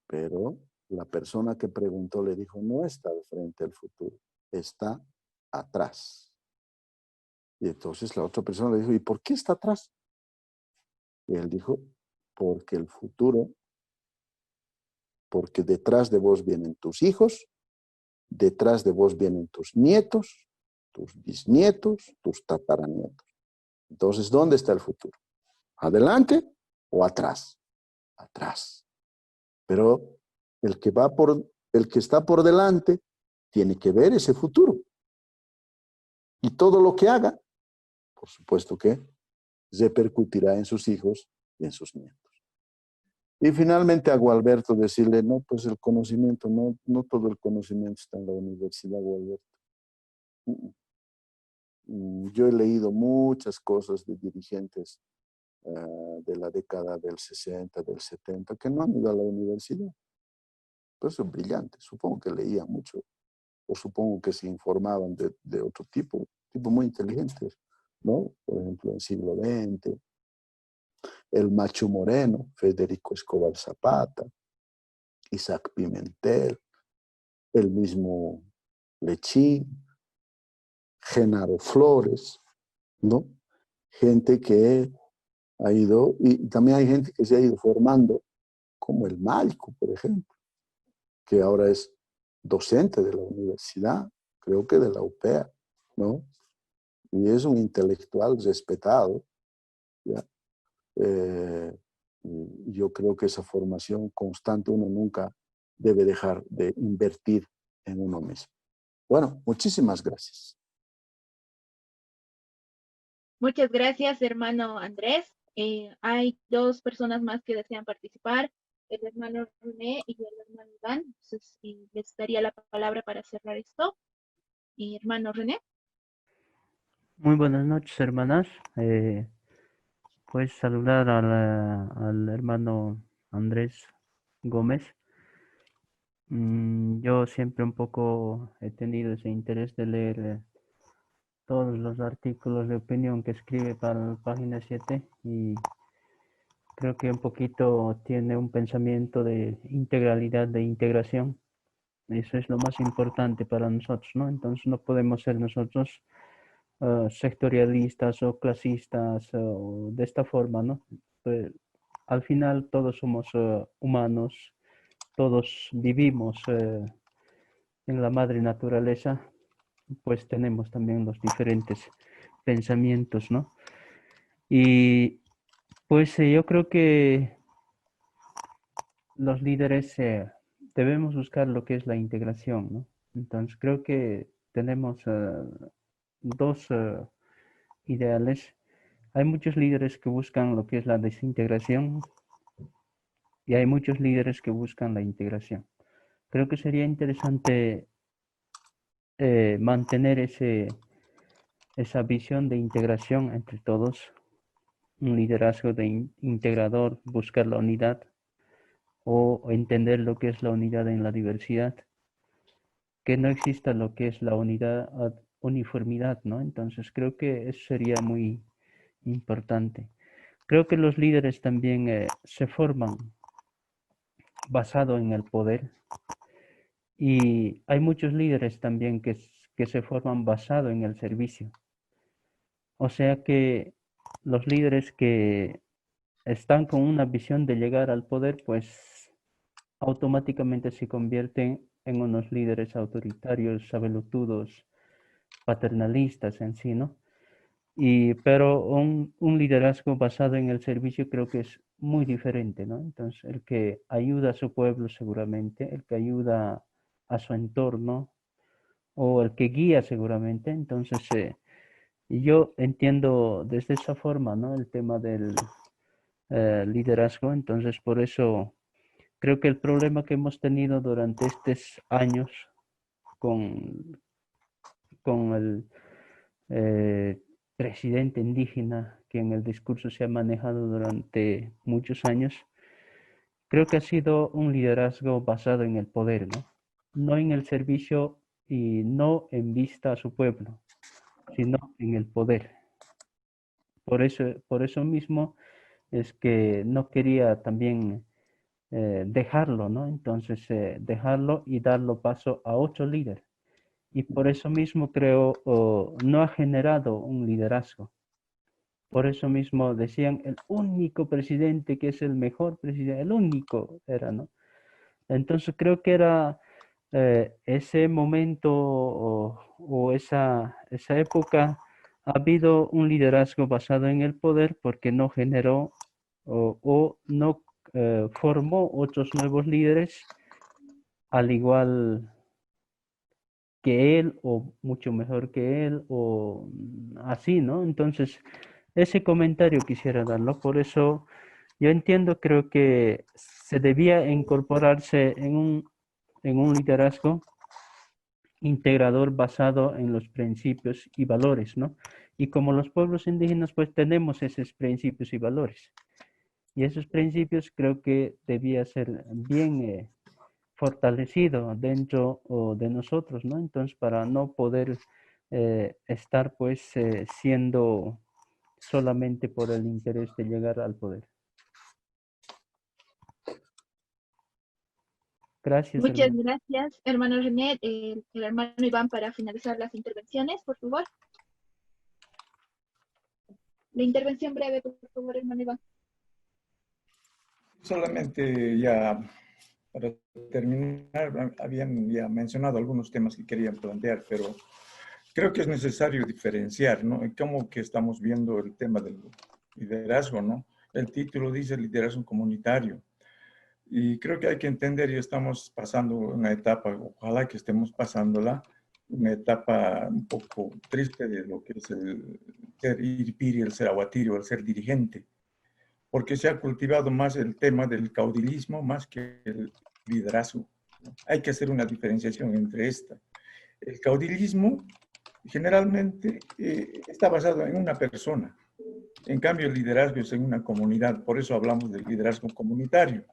[SPEAKER 1] Pero la persona que preguntó le dijo, no está al frente el futuro, está atrás. Y entonces la otra persona le dijo, ¿y por qué está atrás? Y él dijo, porque el futuro, porque detrás de vos vienen tus hijos, detrás de vos vienen tus nietos, tus bisnietos, tus tataranietos. Entonces, ¿dónde está el futuro? ¿Adelante o atrás? Atrás. Pero el que está por delante tiene que ver ese futuro. Y todo lo que haga, por supuesto que repercutirá en sus hijos y en sus nietos. Y finalmente a Gualberto decirle, no, pues el conocimiento, no todo el conocimiento está en la universidad, Gualberto. Yo he leído muchas cosas de dirigentes de la década del 60, del 70, que no han ido a la universidad. Pues son brillantes, supongo que leían mucho, o supongo que se informaban de otro tipo muy inteligentes, ¿no? Por ejemplo, en el siglo XX, el Macho Moreno, Federico Escobar Zapata, Isaac Pimentel, el mismo Lechín, Genaro Flores, ¿no? Gente que ha ido, y también hay gente que se ha ido formando, como el Malco, por ejemplo, que ahora es docente de la universidad, creo que de la UPEA, ¿no? Y es un intelectual respetado, ¿ya? Yo creo que esa formación constante uno nunca debe dejar de invertir en uno mismo. Bueno, muchísimas gracias.
[SPEAKER 2] Muchas gracias, hermano Andrés. Hay 2 personas más que desean participar, el hermano René y el hermano Iván. Entonces, les daría la palabra para cerrar esto. Hermano René.
[SPEAKER 7] Muy buenas noches, hermanas. Pues saludar al hermano Andrés Gómez. Yo siempre un poco he tenido ese interés de leer todos los artículos de opinión que escribe para la página 7 y creo que un poquito tiene un pensamiento de integralidad, de integración. Eso es lo más importante para nosotros, ¿no? Entonces no podemos ser nosotros sectorialistas o clasistas o de esta forma, ¿no? Pues, al final todos somos humanos, todos vivimos en la madre naturaleza, pues tenemos también los diferentes pensamientos, ¿no? Y pues yo creo que los líderes debemos buscar lo que es la integración, ¿no? Entonces creo que tenemos dos ideales. Hay muchos líderes que buscan lo que es la desintegración y hay muchos líderes que buscan la integración. Creo que sería interesante mantener esa visión de integración entre todos, un liderazgo de integrador, buscar la unidad o entender lo que es la unidad en la diversidad, que no exista lo que es la unidad, uniformidad, ¿no? Entonces creo que eso sería muy importante. Creo que los líderes también se forman basado en el poder y hay muchos líderes también que se forman basado en el servicio. O sea que los líderes que están con una visión de llegar al poder, pues automáticamente se convierten en unos líderes autoritarios, sabelotudos, paternalistas en sí, ¿no? Pero un liderazgo basado en el servicio creo que es muy diferente, ¿no? Entonces, el que ayuda a su pueblo seguramente, el que ayuda a su entorno o el que guía seguramente. Entonces, yo entiendo desde esa forma, ¿no? El tema del liderazgo. Entonces, por eso creo que el problema que hemos tenido durante estos años con el presidente indígena que en el discurso se ha manejado durante muchos años, creo que ha sido un liderazgo basado en el poder, ¿no? No en el servicio y no en vista a su pueblo, sino en el poder. Por eso mismo es que no quería también dejarlo, ¿no? Entonces, dejarlo y darlo paso a otro líder. Y por eso mismo creo no ha generado un liderazgo. Por eso mismo decían el único presidente que es el mejor presidente, el único era, ¿no? Entonces creo que era ese momento o esa época ha habido un liderazgo basado en el poder porque no generó o no formó otros nuevos líderes al igual que él o mucho mejor que él o así, ¿no? Entonces, ese comentario quisiera darlo, por eso yo entiendo, creo que se debía incorporarse en un liderazgo integrador basado en los principios y valores, ¿no? Y como los pueblos indígenas, pues tenemos esos principios y valores. Y esos principios creo que debía ser bien fortalecido dentro de nosotros, ¿no? Entonces, para no poder estar pues siendo solamente por el interés de llegar al poder. Gracias,
[SPEAKER 2] Muchas
[SPEAKER 7] hermano.
[SPEAKER 2] gracias, hermano René. El hermano Iván para finalizar las intervenciones, por favor. La intervención breve, por favor, hermano Iván.
[SPEAKER 3] Solamente ya para terminar, habían ya mencionado algunos temas que querían plantear, pero creo que es necesario diferenciar, ¿no? Como que estamos viendo el tema del liderazgo, ¿no? El título dice liderazgo comunitario. Y creo que hay que entender, y estamos pasando una etapa, ojalá que estemos pasándola, una etapa un poco triste de lo que es el ser iripiri, el ser aguatirio, el ser dirigente, porque se ha cultivado más el tema del caudilismo más que el liderazgo. Hay que hacer una diferenciación entre esta. El caudilismo generalmente está basado en una persona. En cambio, el liderazgo es en una comunidad. Por eso hablamos del liderazgo comunitario.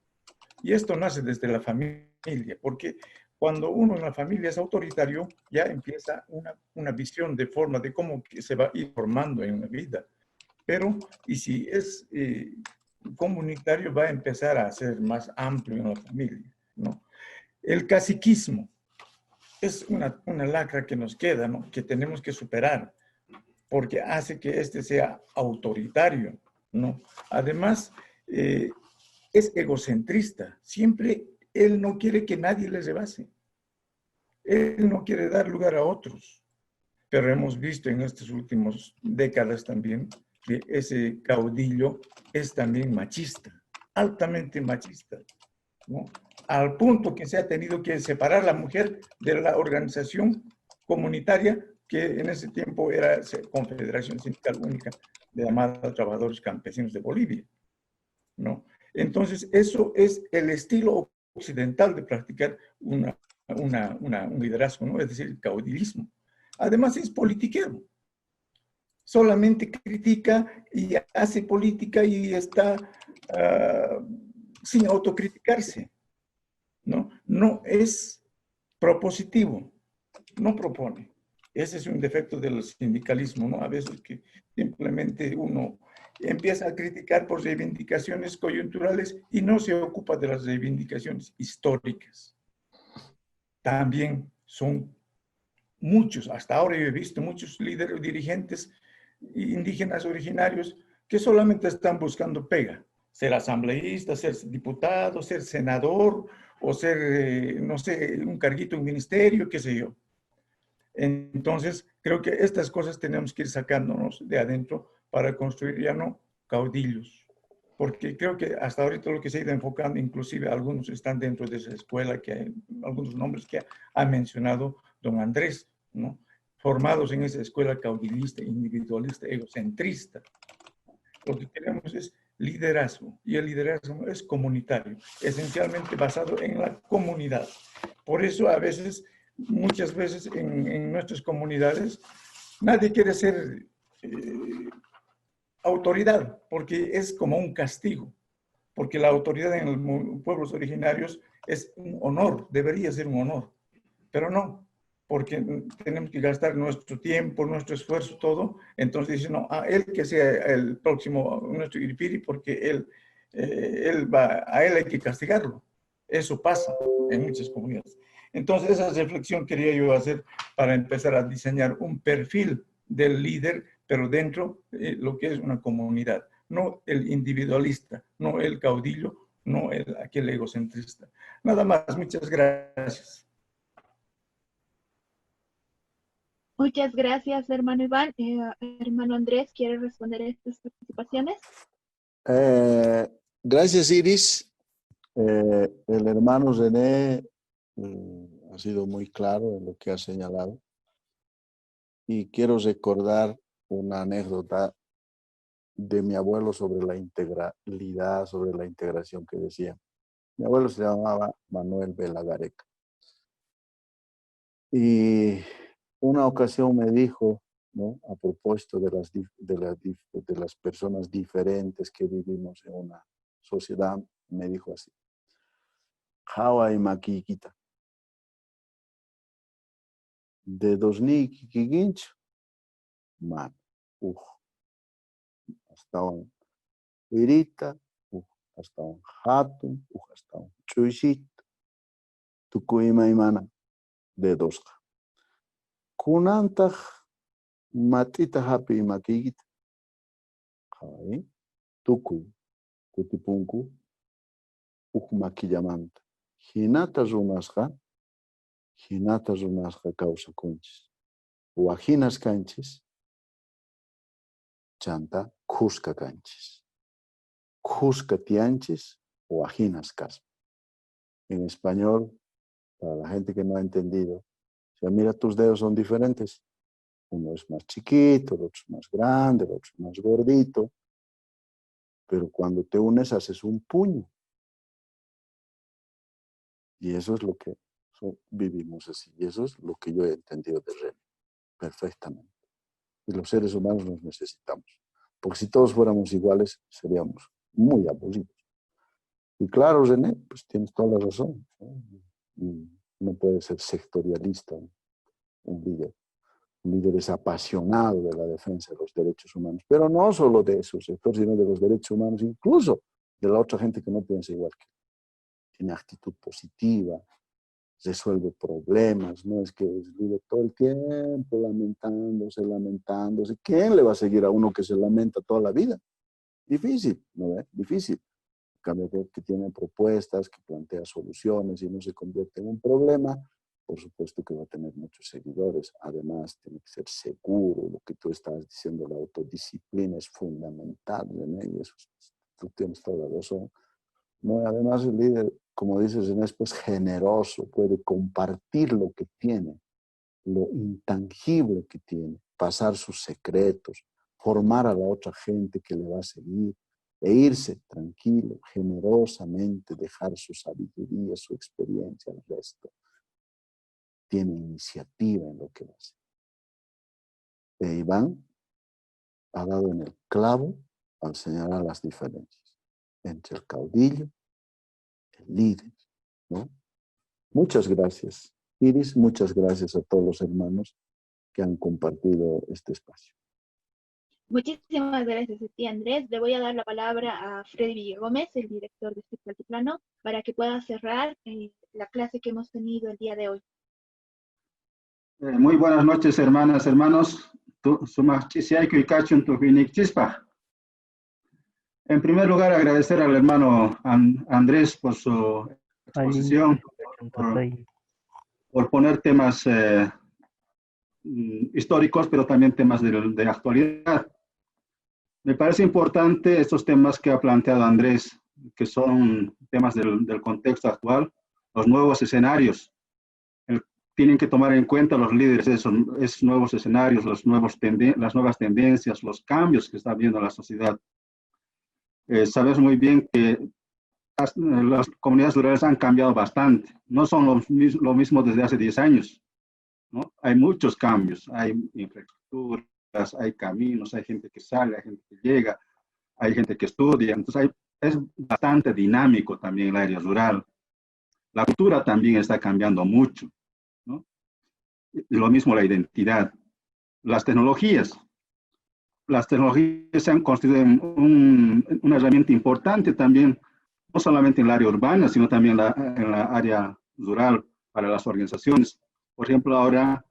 [SPEAKER 3] Y esto nace desde la familia, porque cuando uno en la familia es autoritario, ya empieza una visión de forma de cómo que se va a ir formando en la vida. Pero, y si es comunitario, va a empezar a ser más amplio en la familia, ¿no? El caciquismo es una lacra que nos queda, ¿no? Que tenemos que superar, porque hace que este sea autoritario, ¿no? Además, es egocentrista. Siempre él no quiere que nadie le rebase. Él no quiere dar lugar a otros. Pero hemos visto en estas últimas décadas también que ese caudillo es también machista, altamente machista, ¿no? Al punto que se ha tenido que separar la mujer de la organización comunitaria que en ese tiempo era Confederación Sindical Única de Llamados Trabajadores Campesinos de Bolivia, ¿no? Entonces, eso es el estilo occidental de practicar un liderazgo, ¿no? Es decir, el caudillismo. Además, es politiquero. Solamente critica y hace política y está sin autocriticarse, ¿no? No es propositivo, no propone. Ese es un defecto del sindicalismo, ¿no? A veces que simplemente uno empieza a criticar por reivindicaciones coyunturales y no se ocupa de las reivindicaciones históricas. También son muchos, hasta ahora yo he visto muchos líderes, dirigentes indígenas originarios que solamente están buscando pega, ser asambleísta, ser diputado, ser senador o ser, no sé, un carguito en un ministerio, qué sé yo. Entonces, creo que estas cosas tenemos que ir sacándonos de adentro para construir ya no caudillos. Porque creo que hasta ahorita lo que se ha ido enfocando, inclusive algunos están dentro de esa escuela, que hay algunos nombres que ha mencionado don Andrés, ¿no? Formados en esa escuela caudillista, individualista, egocentrista. Lo que queremos es liderazgo, y el liderazgo es comunitario, esencialmente basado en la comunidad. Por eso a veces, muchas veces en nuestras comunidades, nadie quiere ser autoridad, porque es como un castigo, porque la autoridad en los pueblos originarios es un honor, debería ser un honor, pero no, porque tenemos que gastar nuestro tiempo, nuestro esfuerzo, todo. Entonces dicen, no, a él que sea el próximo, nuestro Iripiri, porque a él hay que castigarlo. Eso pasa en muchas comunidades. Entonces esa reflexión quería yo hacer para empezar a diseñar un perfil del líder, pero dentro de lo que es una comunidad. No el individualista, no el caudillo, no aquel egocentrista. Nada más, muchas gracias.
[SPEAKER 2] Muchas gracias, hermano Iván. Hermano Andrés, ¿quiere responder a estas participaciones?
[SPEAKER 1] Gracias, Iris. El hermano René ha sido muy claro en lo que ha señalado. Y quiero recordar una anécdota de mi abuelo sobre la integralidad, sobre la integración que decía. Mi abuelo se llamaba Manuel Vela Gareca. Y una ocasión me dijo, ¿no? A propósito de las personas diferentes que vivimos en una sociedad, me dijo así: Hawa maquiquita. De dos ni kikincho, man, hasta un irita, hasta un hatun, hasta un chuishito, tukuima imana de dos. Kunanta matita hapi maquiquita. Hai, tukuy, kutipunku, maquillamanta. Hinata runasqa causa kunchis. Wajinas canchis, chanta cusca canchis. Cusca tianchis, wajinas cas. En español, para la gente que no ha entendido, si mira, tus dedos son diferentes. Uno es más chiquito, el otro es más grande, el otro es más gordito. Pero cuando te unes haces un puño. Y eso es lo que vivimos así. Y eso es lo que yo he entendido de René. perfectamente. Y los seres humanos nos necesitamos. Porque si todos fuéramos iguales, seríamos muy aburridos. Y claro, René, pues tienes toda la razón, ¿no? No puede ser sectorialista un líder. Un líder es apasionado de la defensa de los derechos humanos, pero no solo de su sector, sino de los derechos humanos, incluso de la otra gente que no piensa igual que él. Tiene actitud positiva, resuelve problemas, no es que es líder todo el tiempo lamentándose. ¿Quién le va a seguir a uno que se lamenta toda la vida? Difícil, ¿no ve? Difícil. En cambio, que tiene propuestas, que plantea soluciones y no se convierte en un problema, por supuesto que va a tener muchos seguidores. Además, tiene que ser seguro. Lo que tú estás diciendo, la autodisciplina es fundamental, ¿no? Y eso, tú tienes toda la razón. ¿No? Además, el líder, como dices, es pues generoso, puede compartir lo que tiene, lo intangible que tiene, pasar sus secretos, formar a la otra gente que le va a seguir e irse tranquilo, generosamente, dejar su sabiduría, su experiencia al resto. Tiene iniciativa en lo que va a hacer. Iván ha dado en el clavo al señalar las diferencias entre el caudillo, el líder, ¿no? Muchas gracias, Iris, muchas gracias a todos los hermanos que han compartido este espacio.
[SPEAKER 2] Muchísimas gracias a ti, Andrés. Le voy a dar la palabra a Freddy Villagómez, el director de este altiplano, para que pueda cerrar la clase que hemos tenido el día de hoy.
[SPEAKER 8] Muy buenas noches, hermanas, hermanos. En primer lugar, agradecer al hermano Andrés por su exposición, por poner temas históricos, pero también temas de actualidad. Me parece importante estos temas que ha planteado Andrés, que son temas del contexto actual, los nuevos escenarios. Tienen que tomar en cuenta los líderes esos nuevos escenarios, las nuevas tendencias, los cambios que está viendo la sociedad. Sabes muy bien que las comunidades rurales han cambiado bastante. No son lo mismo desde hace 10 años, ¿no? Hay muchos cambios. Hay infraestructuras, hay caminos, hay gente que sale, hay gente que llega, hay gente que estudia. Entonces es bastante dinámico también el área rural. La cultura también está cambiando mucho, ¿no? Y lo mismo la identidad. Las tecnologías se han constituido una herramienta importante también, no solamente en el área urbana, sino también en la área rural para las organizaciones. Por ejemplo, ahora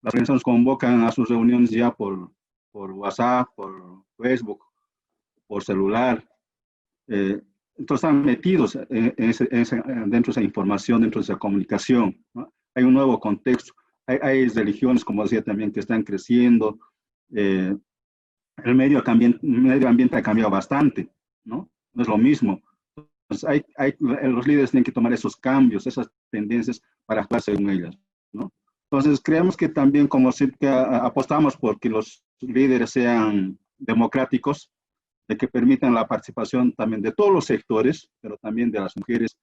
[SPEAKER 8] las organizaciones convocan a sus reuniones ya por WhatsApp, por Facebook, por celular. Entonces están metidos dentro de esa información, dentro de esa comunicación, ¿no? Hay un nuevo contexto. Hay religiones, como decía también, que están creciendo. El medio ambiente ha cambiado bastante, ¿no? No es lo mismo. Entonces los líderes tienen que tomar esos cambios, esas tendencias para actuar según ellas, ¿no? Entonces creemos que también como CITCA apostamos por que los líderes sean democráticos, de que permitan la participación también de todos los sectores, pero también de las mujeres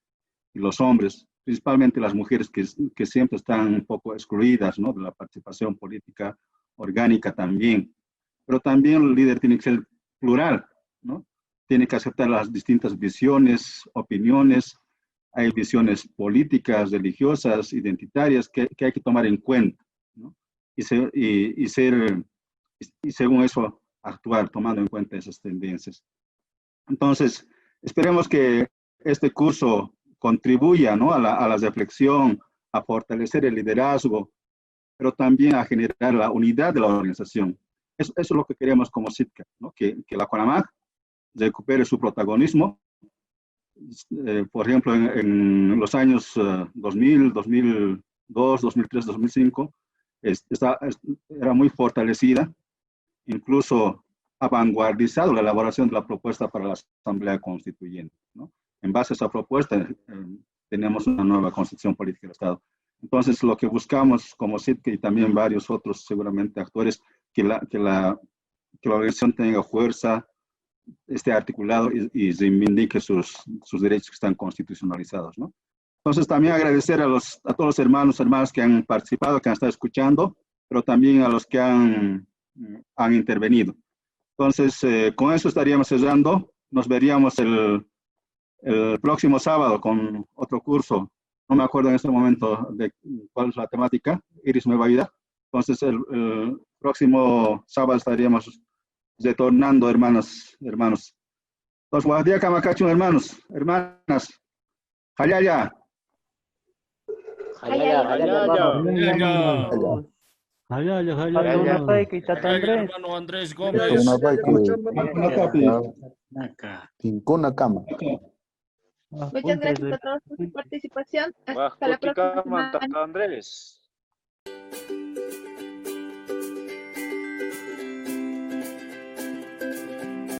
[SPEAKER 8] y los hombres, principalmente las mujeres que siempre están un poco excluidas, ¿no? De la participación política orgánica también. Pero también el líder tiene que ser plural, ¿no? Tiene que aceptar las distintas visiones, opiniones. Hay visiones políticas, religiosas, identitarias que hay que tomar en cuenta, ¿no? Y según eso actuar, tomando en cuenta esas tendencias. Entonces, esperemos que este curso contribuya, ¿no? a la reflexión, a fortalecer el liderazgo, pero también a generar la unidad de la organización. Eso es lo que queremos como CITCA, ¿no? Que la CONAMAC recupere su protagonismo. Por ejemplo, en los años 2000, 2002, 2003, 2005, era muy fortalecida, incluso ha vanguardizado la elaboración de la propuesta para la Asamblea Constituyente, ¿no? En base a esa propuesta, tenemos una nueva Constitución Política del Estado. Entonces, lo que buscamos como CITCA y también varios otros, seguramente, actores, que la organización tenga fuerza, esté articulado y reivindique sus derechos que están constitucionalizados, ¿no? Entonces, también agradecer a todos los hermanos, hermanas que han participado, que han estado escuchando, pero también a los que han intervenido. Entonces, con eso estaríamos cerrando. Nos veríamos el próximo sábado con otro curso. No me acuerdo en este momento de cuál es la temática. Iris me va a ayudar. Entonces, el próximo sábado estaríamos retornando, hermanos. Entonces, buenos días, Camacachun, hermanos, hermanas. Hayaya.
[SPEAKER 9] Hermano Andrés Gómez.
[SPEAKER 1] Tincona cama.
[SPEAKER 2] Muchas gracias a todos por su participación. Hasta la próxima semana.
[SPEAKER 9] Andrés.